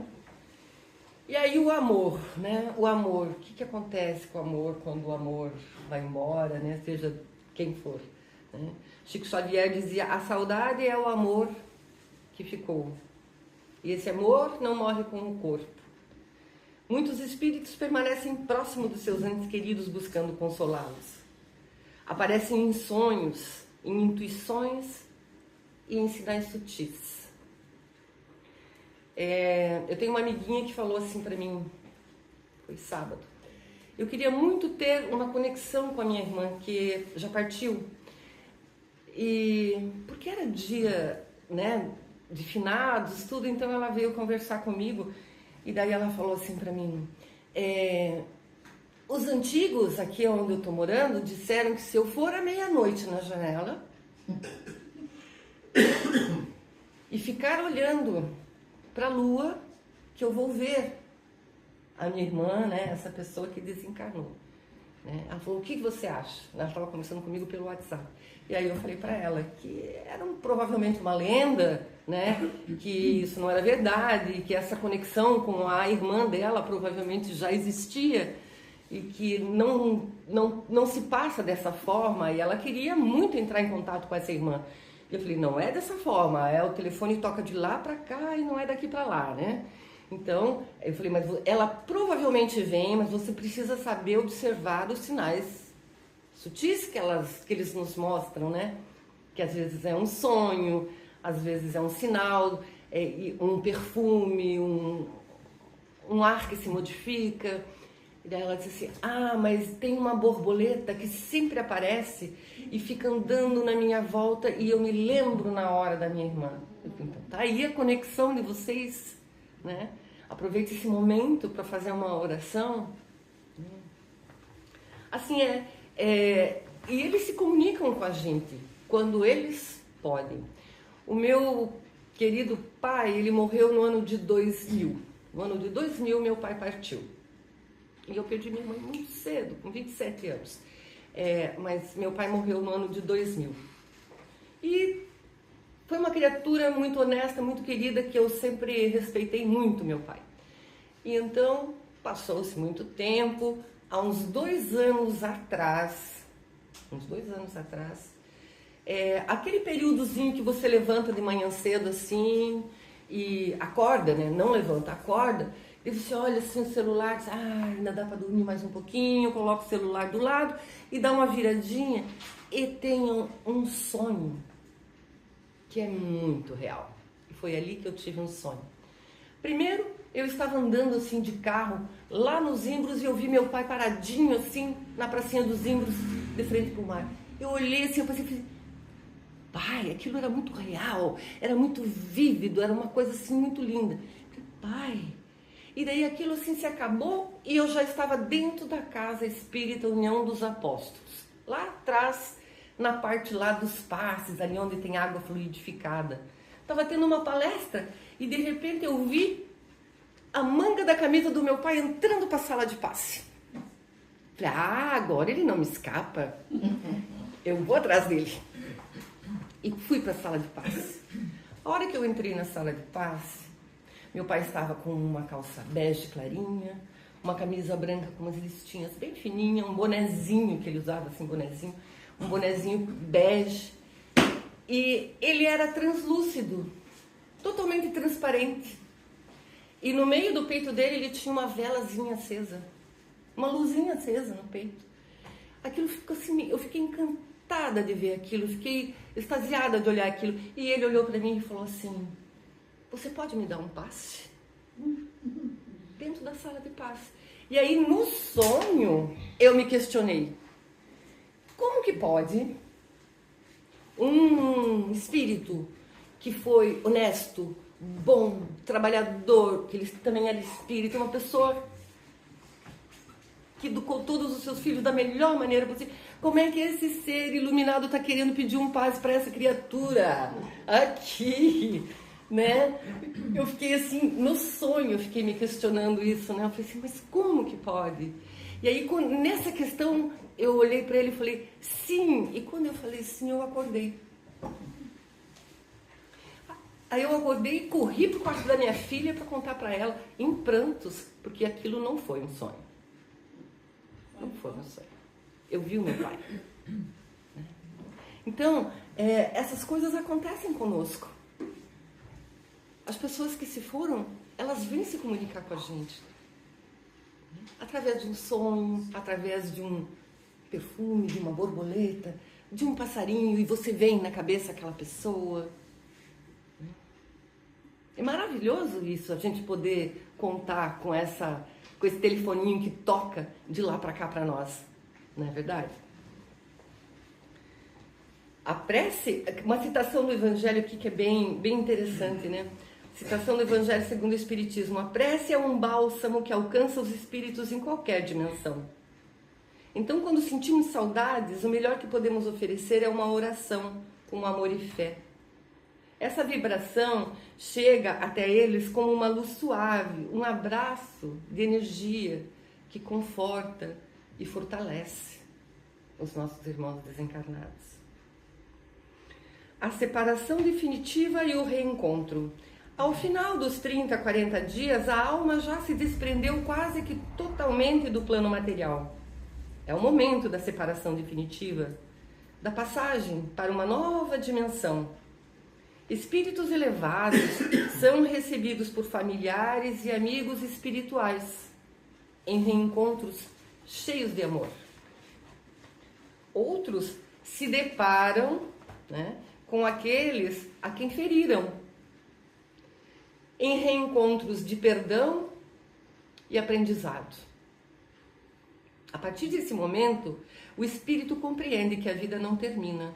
E aí o amor, né? O amor, o que acontece com o amor quando o amor vai embora, né? Seja quem for, né? Chico Xavier dizia, a saudade é o amor que ficou. E esse amor não morre com o corpo. Muitos espíritos permanecem próximos dos seus entes queridos buscando consolá-los. Aparecem em sonhos, em intuições e em sinais sutis. Eu tenho uma amiguinha que falou assim para mim, foi sábado. Eu queria muito ter uma conexão com a minha irmã, que já partiu. E porque era dia, né, de finados, tudo, então ela veio conversar comigo. E daí ela falou assim para mim, os antigos aqui onde eu tô morando disseram que se eu for à meia-noite na janela e ficar olhando para a lua, que eu vou ver a minha irmã, né, essa pessoa que desencarnou. né? Ela falou, o que você acha? Ela estava conversando comigo pelo WhatsApp. E aí eu falei para ela que era provavelmente uma lenda, né? Que isso não era verdade, que essa conexão com a irmã dela provavelmente já existia e que não se passa dessa forma, e ela queria muito entrar em contato com essa irmã. E eu falei, não é dessa forma, o telefone toca de lá para cá e não é daqui para lá, né? Então, eu falei, mas ela provavelmente vem, mas você precisa saber observar os sinais sutis que eles nos mostram, né? Que às vezes é um sonho, às vezes é um sinal, um perfume, um ar que se modifica. E daí ela disse assim, mas tem uma borboleta que sempre aparece e fica andando na minha volta e eu me lembro na hora da minha irmã. Eu falei, então tá aí a conexão de vocês, né? Aproveite esse momento para fazer uma oração. Assim e eles se comunicam com a gente quando eles podem. O meu querido pai, ele morreu no ano de 2000. No ano de 2000, meu pai partiu. E eu perdi minha mãe muito cedo, com 27 anos. Mas meu pai morreu no ano de 2000. E foi uma criatura muito honesta, muito querida, que eu sempre respeitei muito, meu pai. E então, passou-se muito tempo. Há uns 2 anos atrás, aquele períodozinho que você levanta de manhã cedo assim, e acorda, né? Não levanta, acorda. E você olha assim o celular, diz, ainda dá para dormir mais um pouquinho, coloca o celular do lado e dá uma viradinha e tem um sonho que é muito real. E foi ali que eu tive um sonho. Primeiro, eu estava andando assim de carro lá nos Zimbros e eu vi meu pai paradinho assim na pracinha dos Zimbros, de frente para o mar. Eu olhei assim, eu pensei, pai, aquilo era muito real, era muito vívido, era uma coisa assim muito linda. Eu falei, pai... E daí aquilo assim se acabou e eu já estava dentro da Casa Espírita União dos Apóstolos. Lá atrás, na parte lá dos passes, ali onde tem água fluidificada. Estava tendo uma palestra e de repente eu vi a manga da camisa do meu pai entrando para a sala de passe. Falei, agora ele não me escapa. Eu vou atrás dele. E fui para a sala de passe. A hora que eu entrei na sala de passe, meu pai estava com uma calça bege clarinha, uma camisa branca com umas listinhas bem fininhas, um bonezinho que ele usava, assim, um bonezinho bege. E ele era translúcido, totalmente transparente. E no meio do peito dele ele tinha uma velazinha acesa, uma luzinha acesa no peito. Aquilo ficou assim, eu fiquei encantada de ver aquilo, fiquei extasiada de olhar aquilo. E ele olhou para mim e falou assim, você pode me dar um passe? Dentro da sala de passe. E aí, no sonho, eu me questionei. Como que pode um espírito que foi honesto, bom, trabalhador, que ele também era espírito, uma pessoa que educou todos os seus filhos da melhor maneira possível, como é que esse ser iluminado está querendo pedir um passe para essa criatura? Aqui... né? Eu fiquei assim, no sonho eu fiquei me questionando isso, né? Eu falei assim, mas como que pode? E aí nessa questão eu olhei para ele e falei, sim. E quando eu falei sim, eu acordei. Aí eu acordei e corri pro quarto da minha filha para contar para ela em prantos, porque aquilo não foi um sonho. Não foi um sonho. Eu vi o meu pai. Então, essas coisas acontecem conosco. As pessoas que se foram, elas vêm se comunicar com a gente. Através de um sonho, através de um perfume, de uma borboleta, de um passarinho, e você vem na cabeça aquela pessoa. É maravilhoso isso, a gente poder contar com esse telefoninho que toca de lá para cá para nós. Não é verdade? A prece, uma citação do Evangelho aqui que é bem interessante, né? Citação do Evangelho segundo o Espiritismo. A prece é um bálsamo que alcança os espíritos em qualquer dimensão. Então, quando sentimos saudades, o melhor que podemos oferecer é uma oração com amor e fé. Essa vibração chega até eles como uma luz suave, um abraço de energia que conforta, e fortalece os nossos irmãos desencarnados. A separação definitiva e o reencontro. Ao final dos 30, 40 dias, a alma já se desprendeu quase que totalmente do plano material. É o momento da separação definitiva, da passagem para uma nova dimensão. Espíritos elevados são recebidos por familiares e amigos espirituais em reencontros cheios de amor. Outros se deparam, né, com aqueles a quem feriram, em reencontros de perdão e aprendizado. A partir desse momento, o espírito compreende que a vida não termina,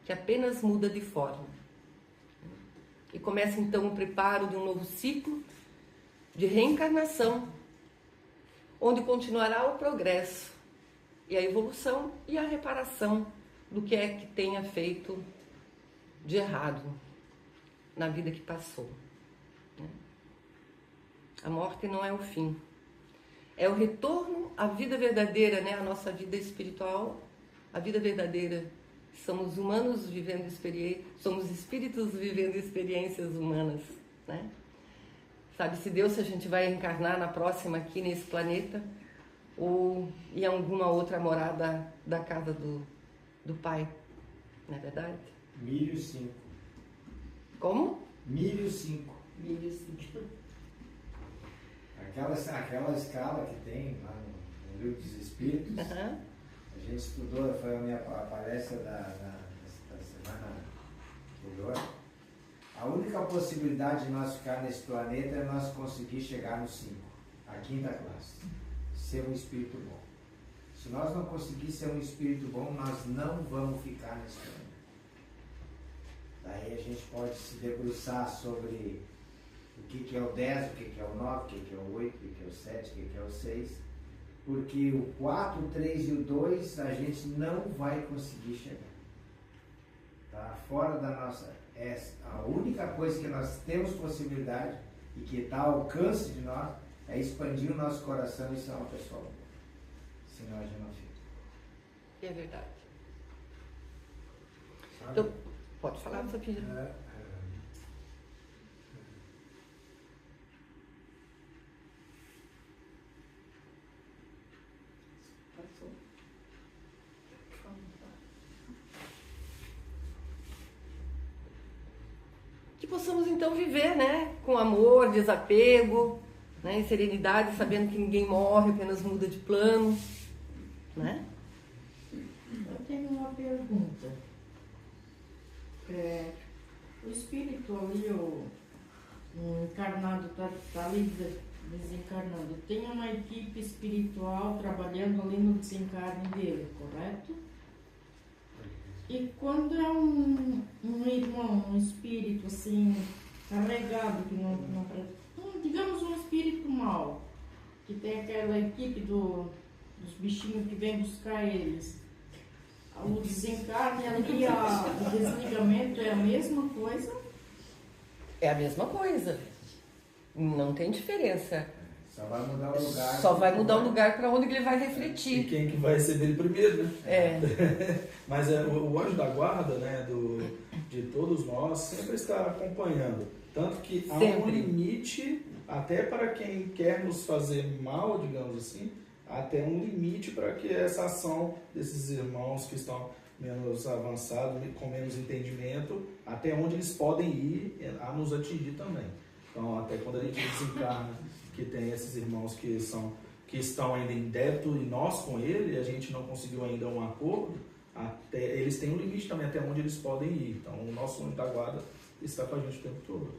que apenas muda de forma. E começa então o preparo de um novo ciclo de reencarnação, onde continuará o progresso e a evolução e a reparação do que é que tenha feito de errado na vida que passou. A morte não é o fim, é o retorno à vida verdadeira, né? A nossa vida espiritual, a vida verdadeira. Somos humanos vivendo experiências, somos espíritos vivendo experiências humanas, né? Sabe-se Deus se a gente vai encarnar na próxima aqui nesse planeta ou em alguma outra morada da casa do Pai, não é verdade? Milho 5. Como? Milho 5. Milho 5. Aquela escala que tem lá no Livro dos Espíritos, a gente estudou, foi a minha palestra da semana anterior. A única possibilidade de nós ficar nesse planeta é nós conseguir chegar no 5, a quinta classe, ser um espírito bom. Se nós não conseguirmos ser um espírito bom, nós não vamos ficar nesse planeta. Daí a gente pode se debruçar sobre o que é o 10, o que é o 9, o que é o 8, o que é o 7, o que é o 6, porque o 4, o 3 e o 2 a gente não vai conseguir chegar. Tá fora da nossa... É a única coisa que nós temos possibilidade e que está ao alcance de nós é expandir o nosso coração e ser uma pessoa boa. Senão a gente não fica. É verdade. Sabe? Então, pode falar, Sofia. Que possamos então viver, né, com amor, desapego, né, em serenidade, sabendo que ninguém morre, apenas muda de plano, né? Eu tenho uma pergunta. O espírito ali, o encarnado, está ali desencarnado, tem uma equipe espiritual trabalhando ali no desencarne dele, correto? E quando é um irmão, um espírito assim, carregado, que não, digamos um espírito mau, que tem aquela equipe dos bichinhos que vem buscar eles, o desencarne ali, o desligamento é a mesma coisa? É a mesma coisa. Não tem diferença. Só vai mudar o lugar. Só vai mudar o lugar para onde ele vai refletir. E quem que vai receber ele primeiro, né? É. Mas o anjo da guarda, né, de todos nós, sempre está acompanhando. Tanto que há um limite, até para quem quer nos fazer mal, digamos assim, até um limite para que essa ação desses irmãos que estão menos avançados, com menos entendimento, até onde eles podem ir a nos atingir também. Então, até quando a gente desencarna, que tem esses irmãos que estão ainda em débito e nós com ele, a gente não conseguiu ainda um acordo, eles têm um limite também até onde eles podem ir. Então, o nosso anjo da guarda está com a gente o tempo todo.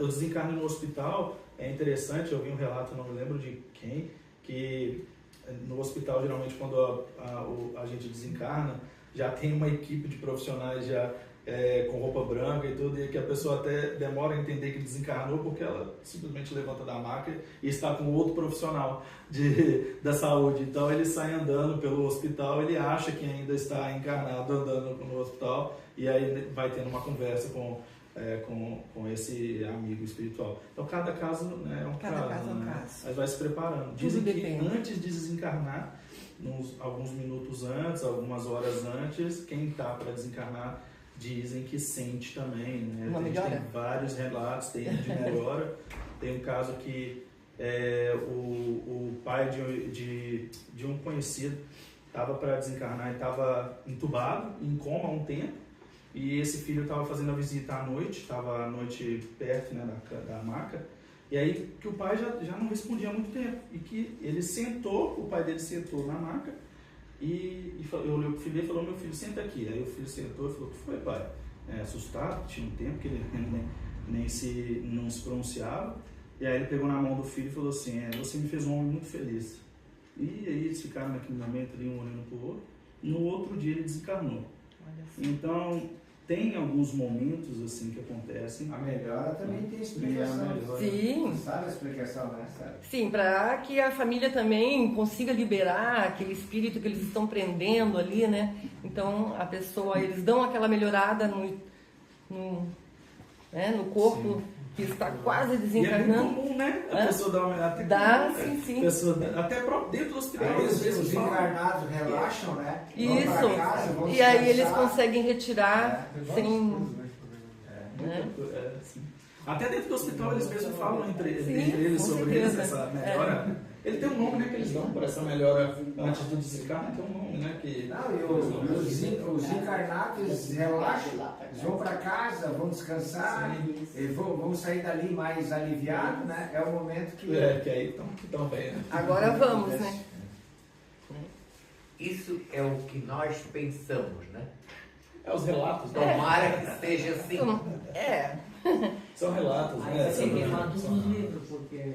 O desencarne no hospital é interessante, eu vi um relato, não me lembro de quem, que no hospital, geralmente, quando a gente desencarna, já tem uma equipe de profissionais já com roupa branca e tudo, e que a pessoa até demora a entender que desencarnou porque ela simplesmente levanta da maca e está com outro profissional da saúde. Então ele sai andando pelo hospital, ele acha que ainda está encarnado andando no hospital, e aí vai tendo uma conversa com com esse amigo espiritual. Então cada caso, né, é um Cada caso, caso é um né? caso. Aí vai se preparando. Dizem que antes de desencarnar, alguns minutos antes, algumas horas antes, quem está para desencarnar dizem que sente também, né? Tem vários relatos, tem de melhora. Tem um caso que o pai de um conhecido estava para desencarnar e estava entubado, em coma há um tempo, e esse filho estava fazendo a visita à noite, estava à noite perto, né, da maca, e aí que o pai já não respondia há muito tempo, e que ele sentou, o pai dele sentou na maca, e eu olhei pro filho dele e falou: meu filho, senta aqui. Aí o filho sentou e falou: o que foi, pai? Assustado, tinha um tempo que ele não se pronunciava. E aí ele pegou na mão do filho e falou assim: você me fez um homem muito feliz. E aí eles ficaram naquele momento ali, um olhando pro outro. No outro dia ele desencarnou. Então tem alguns momentos assim que acontecem. A melhora também tem explicação. Sim. Sabe a explicação, né, Sara? Sim, para que a família também consiga liberar aquele espírito que eles estão prendendo ali, né? Então a pessoa, eles dão aquela melhorada no corpo. Sim. Que está quase desencarnando. E é muito comum, né? A pessoa dá uma melhorada. Dá, sim. Até dentro do hospital. Aí os encarnados relaxam, né? Isso. Casa, e aí eles conseguem retirar sem... Até dentro do hospital eles mesmos falam entre eles sobre essa melhora. Ele tem um nome, né, que eles dão para essa melhora antes do desencarne, tem um nome, né? Que... Não, os encarnados relaxam, eles vão para casa, vão descansar, vão sair dali mais aliviados, né? É o momento que... que aí estão bem, né? Agora vamos, né? Isso é o que nós pensamos, né? Os relatos. Tomara que seja assim. São relatos, né? São relatos dos livros, porque...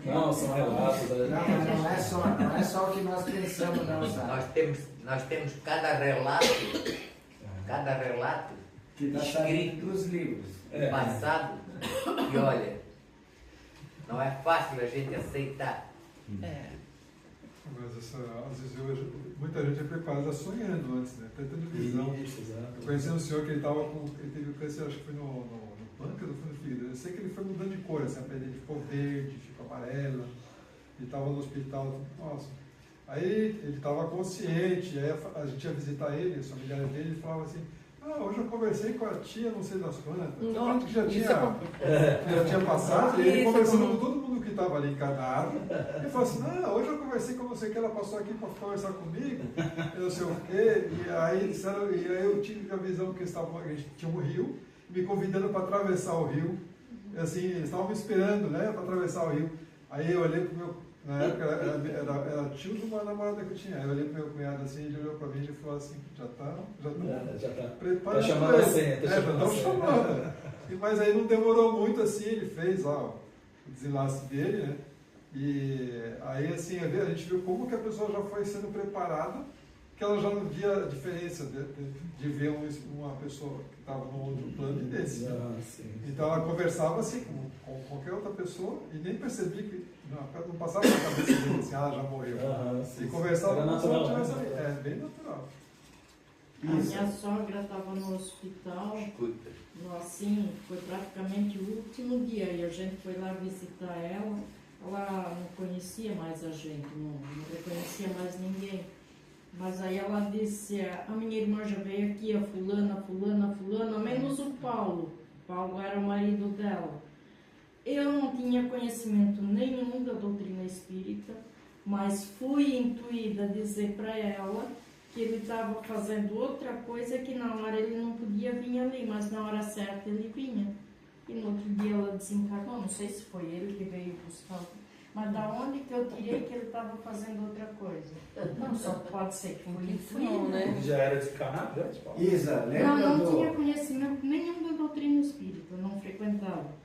Não, são relatos. Não é só o que nós pensamos, não, sabe? Nós temos cada relato que está escrito dos livros. Passado, e olha, não é fácil a gente aceitar. Mas às vezes muita gente é preparada sonhando antes, né? Tendo visão. Eu conheci um senhor que ele teve câncer, acho que foi no pâncreas ou foi no fígado. Eu sei que ele foi mudando de cor, assim, a pele dele ficou verde, ficou amarela. Ele estava no hospital, nossa. Aí ele estava consciente, aí a gente ia visitar ele, os familiares dele, ele falava assim: hoje eu conversei com a tia, não sei das quantas, que já tinha passado, e ele conversando com todo mundo que estava ali encarnado. Ele falou assim: hoje eu conversei com você, que ela passou aqui para conversar comigo, eu não sei o quê, e aí eu tive a visão que a gente tinha um rio, me convidando para atravessar o rio, assim, eles estavam me esperando, né, para atravessar o rio. Aí eu olhei pro meu, na época era tio de uma namorada que eu tinha, aí eu olhei pro meu cunhado assim, ele olhou para mim e falou assim: já tá preparado. Tá chamando a senha, já estão chamando. Mas aí não demorou muito assim, ele fez lá o desenlace dele, né? E aí assim, a gente viu como que a pessoa já foi sendo preparada, que ela já não via a diferença de ver uma pessoa que estava no outro plano e desse. Então ela conversava assim com qualquer outra pessoa e nem percebia que não passava na cabeça dele assim: já morreu. E conversava com a pessoa, bem natural. A minha sogra estava no hospital, assim, foi praticamente o último dia, e a gente foi lá visitar ela. Ela não conhecia mais a gente, não reconhecia mais ninguém. Mas aí ela disse: a minha irmã já veio aqui, a fulana, menos o Paulo. O Paulo era o marido dela. Eu não tinha conhecimento nenhum da doutrina espírita, mas fui intuída a dizer para ela que ele estava fazendo outra coisa, que na hora ele não podia vir ali, mas na hora certa ele vinha. E no outro dia ela desencarnou, não sei se foi ele que veio buscar, mas da onde que eu tirei que ele estava fazendo outra coisa? Não, só pode ser que foi isso, né? Já era desencarnado, já? Isa, lembra não tinha conhecimento nenhum da doutrina espírita, não frequentava.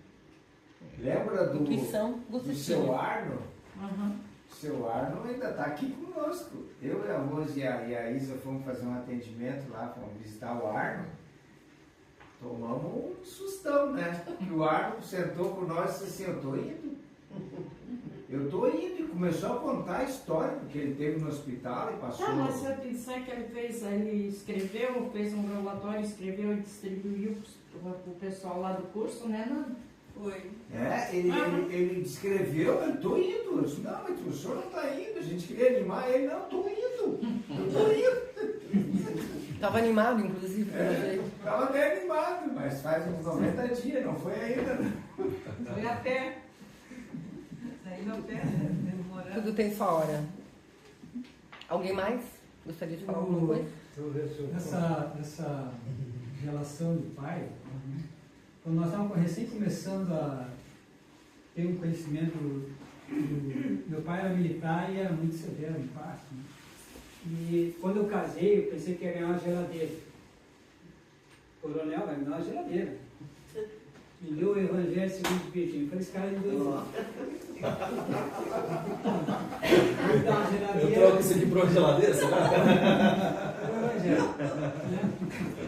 Lembra do seu Arno? Uhum. O seu Arno ainda está aqui conosco. Eu e a Rose e a Isa fomos fazer um atendimento lá, fomos visitar o Arno. Tomamos um sustão, né? Que o Arno sentou com nós e disse assim: eu estou indo. Eu estou indo, e começou a contar a história, porque ele teve no hospital e passou. Tá, mas se eu pensar que ele escreveu, fez um relatório, escreveu e distribuiu para o pessoal lá do curso, né? Não. Foi. Ele escreveu, eu estou indo. Eu disse, não, mas o senhor não está indo, a gente queria animar ele, não, estou indo. Eu estou indo. Estava animado, inclusive. Estava até animado, mas faz uns 90 dias, não foi ainda. Não. Foi a pé. Saindo a pé, demorando. Tudo tem sua hora. Alguém mais gostaria de falar alguma coisa? Essa relação do pai, quando nós estávamos recém começando a ter um conhecimento, meu pai era militar e era muito severo em parte, né? E quando eu casei, eu pensei que ia ganhar uma geladeira. Coronel vai me dar uma geladeira. Me deu o Evangelho segundo o Espiritismo. Eu falei, esse cara me deu. Me dá uma geladeira. Eu troco isso aqui por uma geladeira, será? O Evangelho. Né?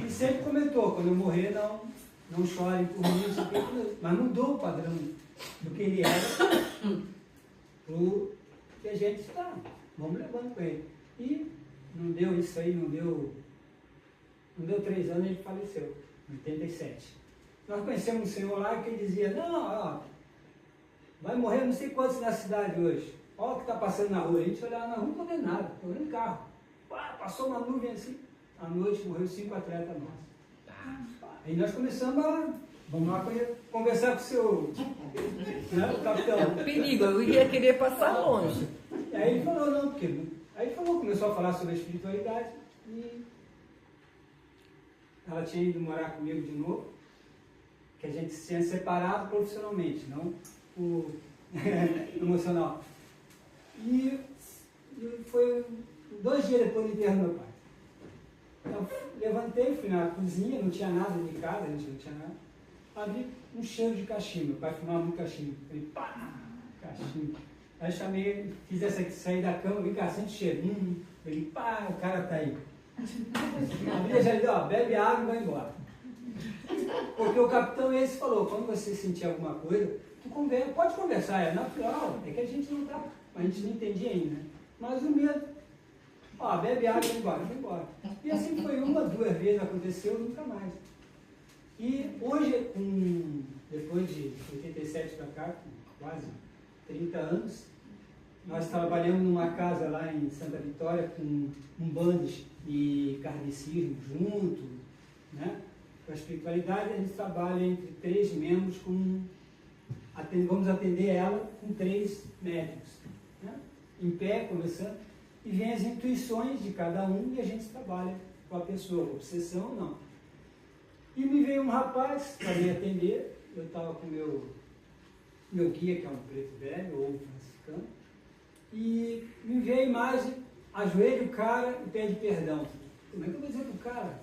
E sempre comentou, quando eu morrer, não chorem por mim, não sei o quê. Mas mudou o padrão do que ele era pro que a gente está. Vamos levando com ele. E não deu isso aí, não deu 3 anos, ele faleceu, em 87. Nós conhecemos um senhor lá que ele dizia, não, ó, vai morrer não sei quantos na cidade hoje. Olha o que está passando na rua. A gente olhava na rua, não estou vendo nada, estou vendo carro. Passou uma nuvem assim, à noite morreu 5 atletas nossos. Aí nós começamos vamos lá conversar com o seu né, o capitão. É um perigo, eu ia querer passar longe. E aí ele falou, não, porque... Aí ele começou a falar sobre a espiritualidade e ela tinha ido morar comigo de novo, que a gente se tinha separado profissionalmente, não o emocional. E foi 2 dias depois do enterro do meu pai. Então, levantei, fui na cozinha, não tinha nada de casa, a gente não tinha nada. Havia um cheiro de cachimbo, meu pai fumava muito cachimbo. Falei, pá, cachimbo. Aí chamei ele, fiz essa aqui, sair da cama, vem cá, sente cheiro. Falei, pá, o cara tá aí. Abri a janela, ó, bebe água e vai embora. Porque o capitão esse falou, quando você sentir alguma coisa, tu conversa, pode conversar, é natural, é que a gente não tá, a gente não entendia ainda, né? Mas o medo, ó, bebe água e vai embora. E assim foi 1, 2 vezes, aconteceu, nunca mais. E hoje, depois de 87 para cá, com quase 30 anos, nós trabalhamos numa casa lá em Santa Vitória com umbandes e kardecismo junto, né? Com a espiritualidade, a gente trabalha entre 3 membros, vamos atender ela com 3 médicos, né? Em pé, conversando, e vem as intuições de cada um e a gente trabalha com a pessoa, obsessão ou não. E me veio um rapaz para me atender, eu estava com meu guia, que é um preto velho, ou um franciscano, e me veio a imagem, ajoelha o cara e pede perdão. Como é que eu vou dizer para o cara?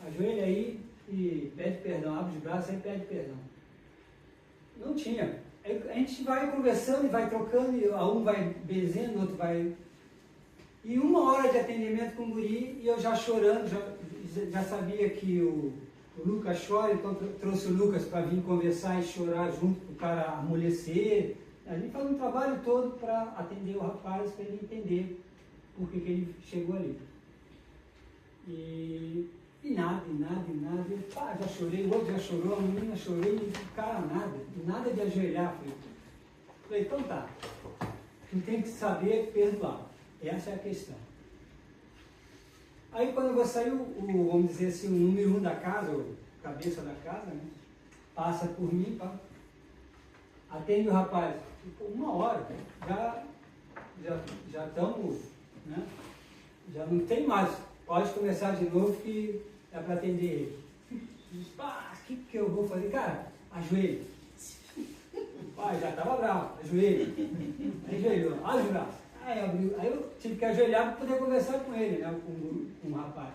Ajoelha aí e pede perdão, abre os braços e pede perdão. Não tinha. A gente vai conversando e vai trocando, e um vai benzendo, o outro vai... E 1 hora de atendimento com o guri, e eu já chorando, já sabia que o Lucas chora, então trouxe o Lucas para vir conversar e chorar junto para o cara amolecer. A gente faz um trabalho todo para atender o rapaz, para ele entender por que ele chegou ali. E nada. Eu, já chorei, o outro já chorou, a menina chorou, e o cara nada de ajoelhar. Falei, então tá, tu tem que saber perdoar. Essa é a questão. Aí quando eu vou sair, vamos dizer assim, o número 1 da casa, o cabeça da casa, né, passa por mim, atende o rapaz. 1 hora, já estamos, né? Já não tem mais. Pode começar de novo que é para atender ele. O que eu vou fazer? Cara, ajoelha. Já estava bravo, ajoelha. Aí ajoelhou, abre o braço. Aí eu tive que ajoelhar para poder conversar com ele, né? Com o rapaz.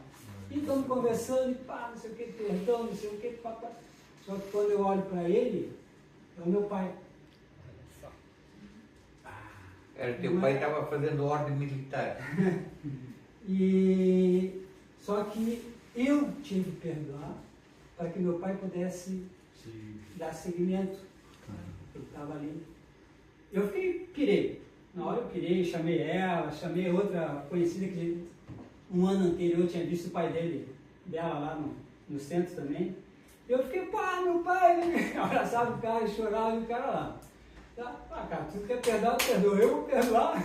E estamos conversando, e não sei o que, perdão, não sei o que, papá. Só que quando eu olho para ele, é o meu pai. Teu pai estava fazendo ordem militar. E só que eu tive que perdoar para que meu pai pudesse dar seguimento. Ele estava ali. Eu pirei. Na hora eu pirei, chamei ela, chamei outra conhecida que um ano anterior eu tinha visto o pai dela lá no centro também. Eu fiquei, pá, meu pai, abraçava o cara e chorava e o cara lá. Tá, cara, tudo que é perdoado, perdoa, eu vou perdoar.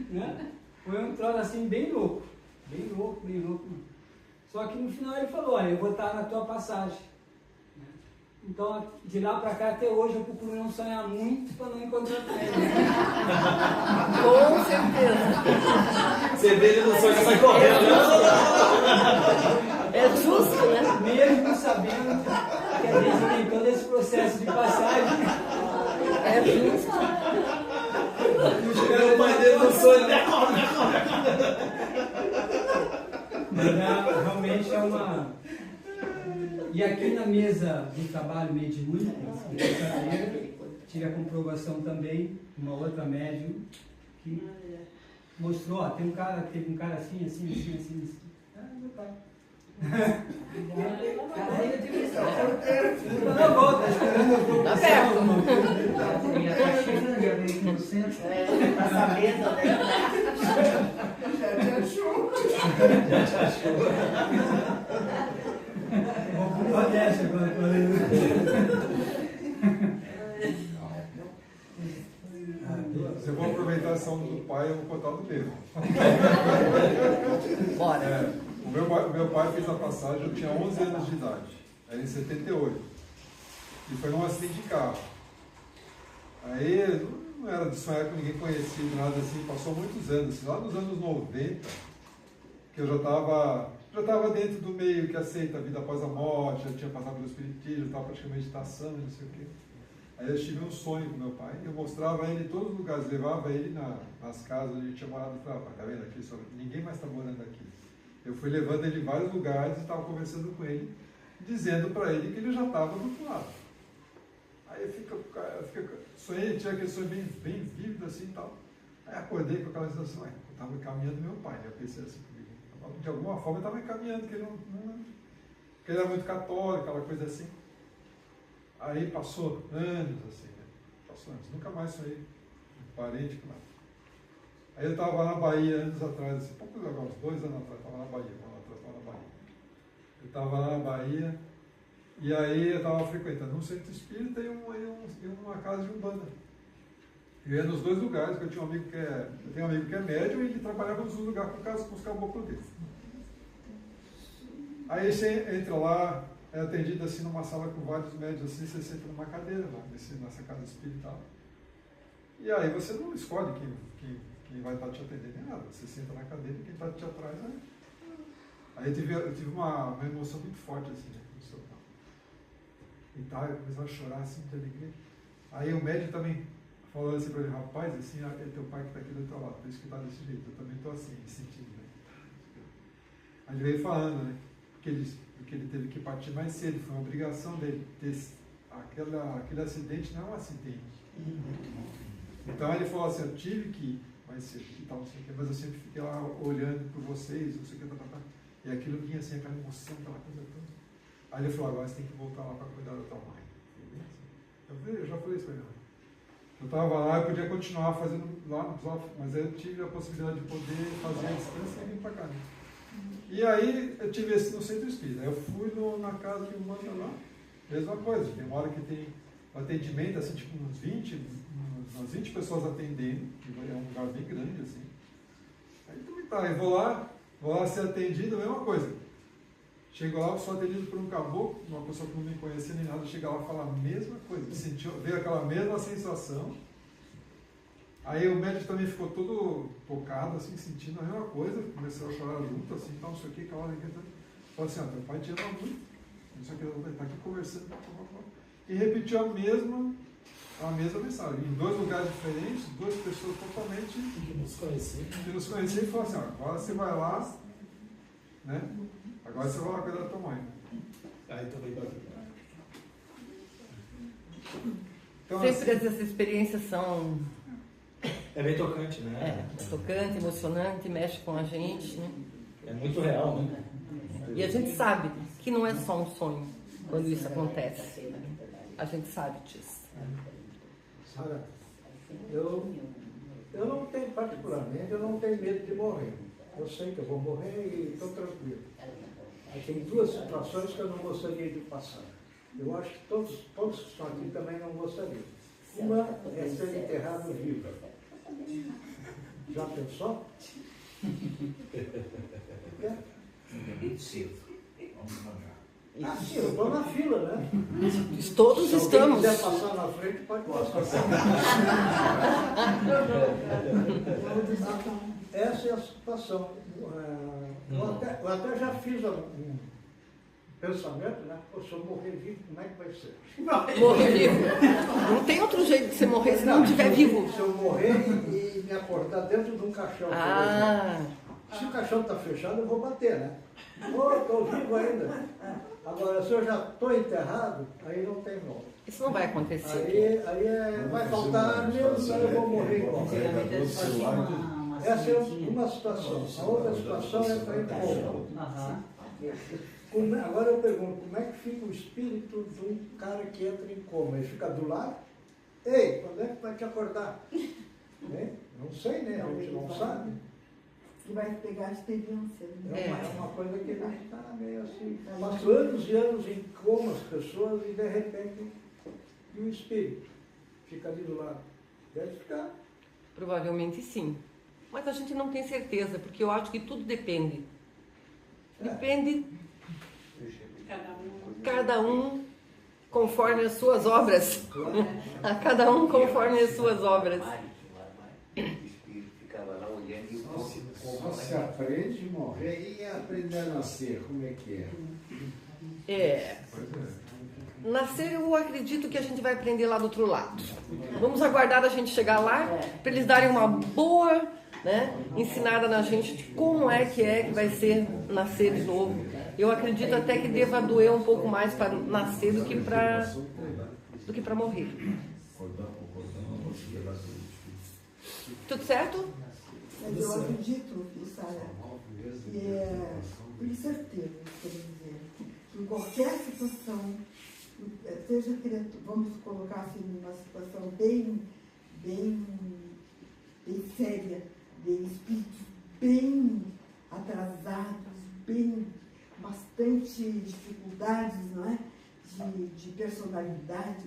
Né? Foi um troço assim bem louco. Bem louco, bem louco. Só que no final ele falou, olha, eu vou estar na tua passagem. Então, de lá pra cá até hoje eu procuro não sonhar muito para não encontrar com ele. Com certeza. Você vê ele no sonho e sai correndo. É justo, né? Mesmo sabendo que a gente tem todo esse processo de passagem. É justo. O pai dele no sonho. Mas realmente é uma... E aqui na mesa de trabalho mediúnica, tive a comprovação também, uma outra médium, que mostrou, ó, teve um cara assim. Ah, meu pai. Não, volta, esperando eu vou. Tá perto. Já tá chegando, já veio aqui no centro. Tá sabendo, né? Já te achou. Vamos pro Nordeste agora. Se eu vou aproveitar essa onda do pai, eu vou contar do meu. Bora. O meu pai fez a passagem, eu tinha 11 anos de idade, era em 78. E foi num acidente de carro. Aí, não era de sonhar com ninguém conhecido, nada assim, passou muitos anos, assim, lá nos anos 90, que eu já estava dentro do meio que aceita a vida após a morte, já tinha passado pelo espiritismo, estava praticamente meditação, não sei o quê. Aí eu tive um sonho com meu pai, eu mostrava ele em todos os lugares, levava ele nas casas onde ele tinha morado e falava, tá vendo aqui, ninguém mais está morando aqui. Eu fui levando ele em vários lugares e estava conversando com ele, dizendo para ele que ele já estava do outro lado. Aí eu sonhei, tinha aquele sonho bem vívido assim e tal. Aí acordei com aquela sensação, eu estava encaminhando meu pai, eu pensei assim comigo. De alguma forma eu estava encaminhando, que ele era muito católico, aquela coisa assim. Aí passou anos assim, né? Passou anos, nunca mais sonhei com parente, com nada. Aí eu estava na Bahia anos atrás, assim, uns 2 anos atrás, estava na Bahia, Eu estava lá na Bahia, e aí eu estava frequentando um centro espírita e uma casa de umbanda. Eu ia nos 2 lugares, que eu tenho um amigo que é médium e ele trabalhava nos 2 lugares com os caboclos dele. Aí você entra lá, é atendido assim numa sala com vários médios assim, você senta numa cadeira lá, nessa casa espiritual. E aí você não escolhe quem vai estar te atendendo nem nada, você senta na cadeira e quem está te atrás, né? Aí eu tive uma emoção muito forte assim, né? E tal, eu comecei a chorar assim de alegria. Aí o médico também falou assim para ele, rapaz, assim, é teu pai que está aqui do teu lado, por isso que está desse jeito, eu também estou assim, me sentindo, né? Aí ele veio falando, né? Porque ele teve que partir mais cedo, foi uma obrigação dele. Aquele acidente não é um acidente. Então ele falou assim, eu tive que ir mais cedo e tal, não sei o que, mas eu sempre fiquei lá olhando por vocês, não sei o que, e aquilo vinha assim, aquela emoção, aquela coisa toda. Aí ele falou, agora você tem que voltar lá para cuidar da tua mãe. Eu já falei isso para ele. Eu estava lá, eu podia continuar fazendo lá, mas eu tive a possibilidade de poder fazer a distância e vir para cá. Né? E aí eu tive esse no centro espírita. Eu fui na casa que manda lá, mesma coisa. Tem uma hora que tem atendimento, assim, tipo umas 20 pessoas atendendo, que é um lugar bem grande, assim. Aí também tá, eu vou lá ser atendido, a mesma coisa. Chego lá, sou atendido por um caboclo, uma pessoa que não me conhecia nem nada, chega lá e fala a mesma coisa, veio aquela mesma sensação. Aí o médico também ficou todo tocado, assim, sentindo a mesma coisa, começou a chorar junto, assim, tal, não sei o que, aquela hora que falou assim, teu pai te ama muito, não sei o que, ele tá aqui conversando, e repetiu a mesma mensagem, em 2 lugares diferentes, 2 pessoas totalmente que nos conheciam, e falou assim, agora você vai lá, né? Agora você vai lá cuidar da tua mãe. Aí também vai. Então, Sempre assim, essas experiências são... É bem tocante, né? É tocante, emocionante, mexe com a gente, né? É muito real, né? E a gente sabe que não é só um sonho quando isso acontece. A gente sabe disso. Sara, Eu não tenho, particularmente, eu não tenho medo de morrer. Eu sei que eu vou morrer e estou tranquilo. Aí tem duas situações que eu não gostaria de passar. Eu acho que todos que estão aqui também não gostariam. Uma é ser enterrado vivo. Já pensou? Ah, sim, eu estou na fila, né? Todos Se estamos. alguém quiser passar na frente, pode passar. Essa é a situação. Eu até já fiz um pensamento, né? Pô, se eu morrer vivo, como é que vai ser? Morrer vivo. Não tem outro jeito de você morrer se não estiver vivo. Se eu morrer e me acordar dentro de um caixão, por exemplo. Se o caixão está fechado, eu vou bater, né? Estou vivo ainda. Agora, se eu já estou enterrado, aí não tem volta. Isso não vai acontecer. Aí vai faltar ar mesmo, aí eu vou morrer igual. Essa é uma situação. A outra situação é para ir coma. Agora eu pergunto, como é que fica o espírito de um cara que entra em coma? Ele fica do lado? Ei, quando é que vai te acordar? Não sei, né? A gente não sabe. Que vai pegar a experiência. É uma coisa que ele está meio assim. Passo anos e anos em coma as pessoas e de repente e o espírito fica ali do lado. Deve ficar. Provavelmente sim. Mas a gente não tem certeza, porque eu acho que tudo depende. Depende cada um conforme as suas obras. A cada um conforme as suas obras. Só se aprende a morrer e aprender a nascer, como é que é? Nascer eu acredito que a gente vai aprender lá do outro lado. Vamos aguardar a gente chegar lá, para eles darem uma boa, né, ensinada na gente de como é que vai ser nascer de novo. Eu acredito até que deva doer um pouco mais para nascer do que para morrer. Tudo certo? Mas eu acredito, Sara, que tenho certeza, quer dizer, que em qualquer situação, seja vamos colocar assim, numa situação bem séria, de espíritos bem atrasados, bastante dificuldades, não é? De personalidade,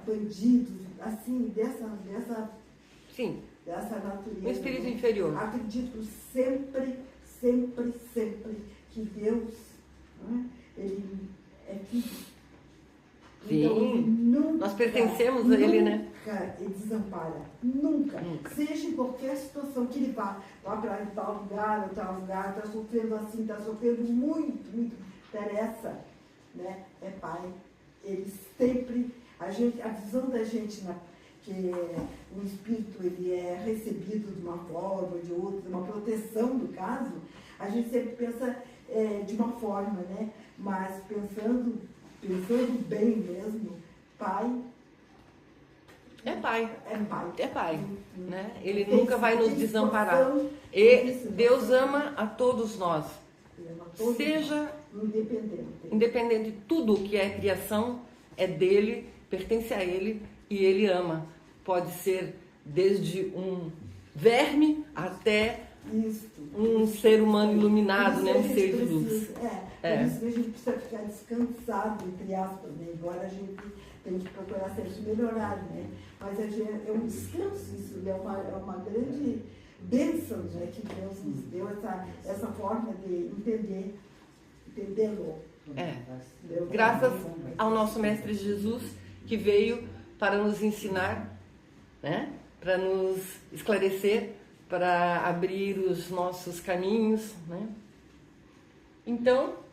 bandidos, assim, dessa Sim. Dessa natureza. Um espírito inferior. Acredito sempre que Deus, né, ele é filho. Sim. Então, nunca, nós pertencemos a ele, né? Nunca ele desampara. Nunca. Seja em qualquer situação que ele vá para tal lugar, ou tal lugar, está sofrendo assim, está sofrendo muito, interessa, né? É pai. Ele sempre, a visão da gente que o espírito ele é recebido de uma forma ou de outra, de uma proteção do caso, a gente sempre pensa de uma forma, né? Mas pensando bem mesmo, pai é pai. É pai. Né? Ele nunca vai nos desamparar. E Deus ama a todos nós. Seja independente de tudo que é criação, é dele, pertence a ele e ele ama. Pode ser desde um verme até um ser humano iluminado, né? Um ser de luz. Por isso que a gente precisa ficar descansado, entre aspas, né? Embora a gente tem que procurar sempre melhorar, né? Mas é um descanso, isso é uma grande bênção, né? Que Deus nos deu essa forma de entendê-lo. Graças ao nosso Mestre Jesus, que veio para nos ensinar, né? Para nos esclarecer, para abrir os nossos caminhos, né? Então...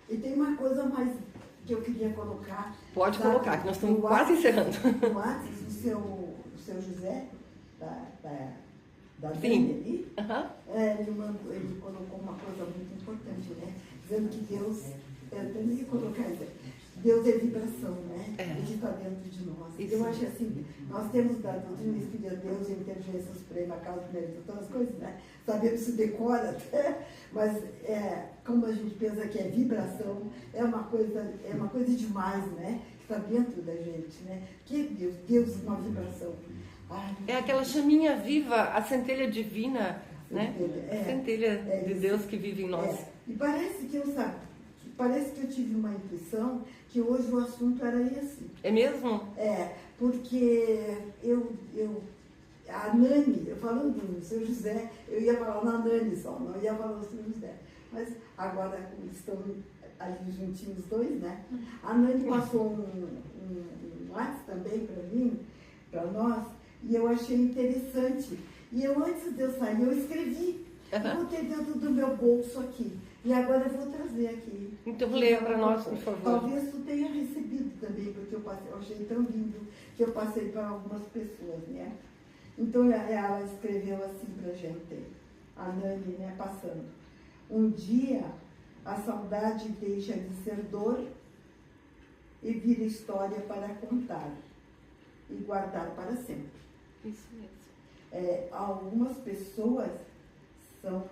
E tem uma coisa mais que eu queria colocar. Pode colocar, que nós estamos quase encerrando. No WhatsApp, o seu José, da Dani ali, ele colocou uma coisa muito importante, né? Dizendo que Deus, eu tenho que colocar isso, Deus é vibração, né? Ele está dentro de nós. Isso. Eu acho assim, nós temos da doutrina espírita Deus, a inteligência suprema, a causa do mérito, todas as coisas, né? Sabemos se decora até, mas como a gente pensa que é vibração, é uma coisa demais, né? Que está dentro da gente, né? Que Deus? Deus uma vibração. Ai, É aquela chaminha viva, a centelha divina, né? A centelha de Deus que vive em nós. E parece que eu tive uma intuição que hoje o assunto era esse. É mesmo? Porque a Nani, eu falando do seu José, eu ia falar na Nani só, não ia falar do seu José. Mas agora estão ali juntinhos os dois, né? A Nani passou um WhatsApp também para mim, para nós, e eu achei interessante. E eu, antes de eu sair, eu escrevi. Eu botei dentro do meu bolso aqui. E agora eu vou trazer aqui. Então leia para nós, por favor. Talvez tu tenha recebido também, porque eu achei tão lindo que eu passei para algumas pessoas, né? Então ela escreveu assim pra gente, a Nani, né, passando. Um dia a saudade deixa de ser dor e vira história para contar e guardar para sempre. Isso mesmo. Algumas pessoas são,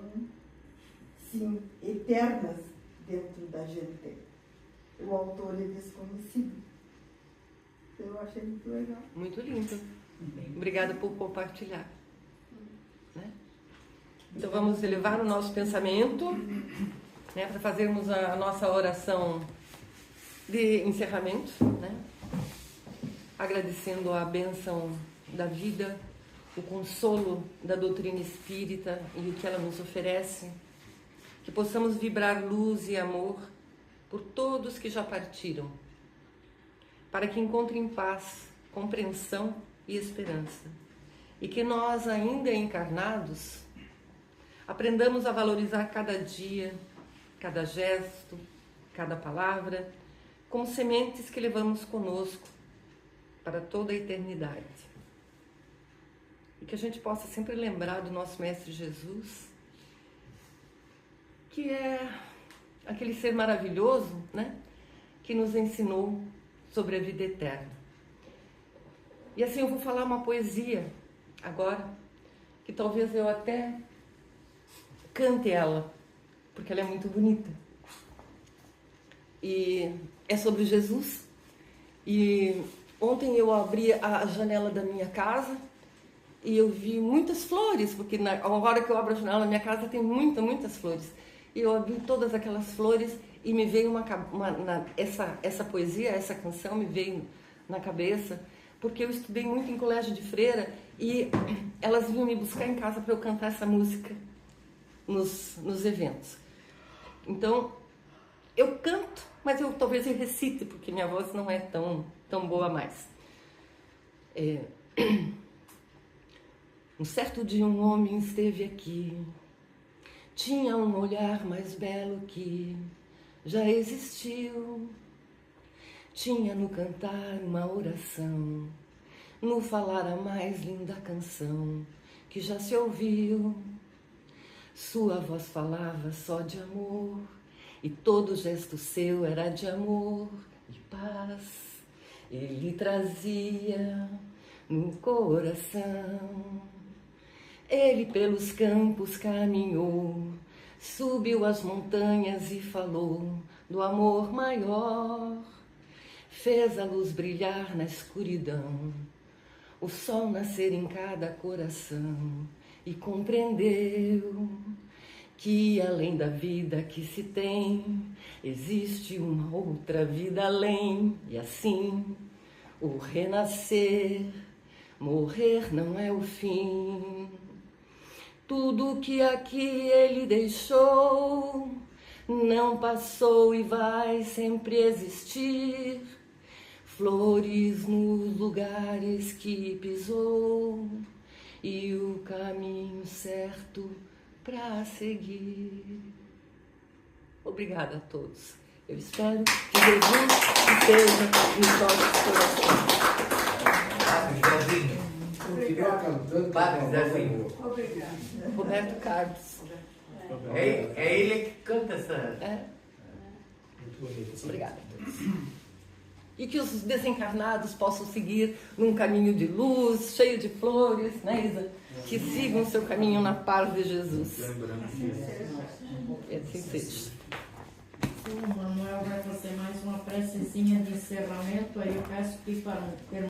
sim, eternas dentro da gente. O autor é desconhecido. Eu achei muito legal. Muito lindo. Obrigada por compartilhar. Né? Então vamos elevar o nosso pensamento, né, para fazermos a nossa oração de encerramento, né? Agradecendo a bênção da vida, o consolo da doutrina espírita e o que ela nos oferece, que possamos vibrar luz e amor por todos que já partiram, para que encontrem paz, compreensão e esperança, e que nós, ainda encarnados, aprendamos a valorizar cada dia, cada gesto, cada palavra, como sementes que levamos conosco para toda a eternidade. E que a gente possa sempre lembrar do nosso Mestre Jesus, que é aquele ser maravilhoso, né, que nos ensinou sobre a vida eterna. E assim eu vou falar uma poesia agora, que talvez eu até cante ela, porque ela é muito bonita. E é sobre Jesus. E ontem eu abri a janela da minha casa e eu vi muitas flores, porque na hora que eu abro a janela da minha casa tem muitas flores. E eu abri todas aquelas flores e me veio essa poesia, essa canção me veio na cabeça, porque eu estudei muito em colégio de freira e elas vinham me buscar em casa para eu cantar essa música nos eventos. Então, eu canto, mas talvez eu recite, porque minha voz não é tão boa mais. Um certo dia um homem esteve aqui, tinha um olhar mais belo que já existiu. Tinha no cantar uma oração, no falar a mais linda canção que já se ouviu. Sua voz falava só de amor, e todo gesto seu era de amor e paz. Ele trazia no coração. Ele pelos campos caminhou, subiu as montanhas e falou do amor maior. Fez a luz brilhar na escuridão, o sol nascer em cada coração, e compreendeu que além da vida que se tem, existe uma outra vida além. E assim, o renascer, morrer não é o fim. Tudo que aqui ele deixou não passou e vai sempre existir. Flores nos lugares que pisou e o caminho certo para seguir. Obrigada a todos. Eu espero que Jesus esteja nos nossos corações. Padre Zezinho. Continua cantando. Padre Zezinho. Obrigada. Roberto Carlos. É ele que canta essa. Muito bonito. Obrigada. E que os desencarnados possam seguir num caminho de luz, cheio de flores, né, Isa? Que sigam o seu caminho na paz de Jesus. Lembrando E assim seja. O Manuel vai fazer mais uma precezinha de encerramento, aí eu peço que para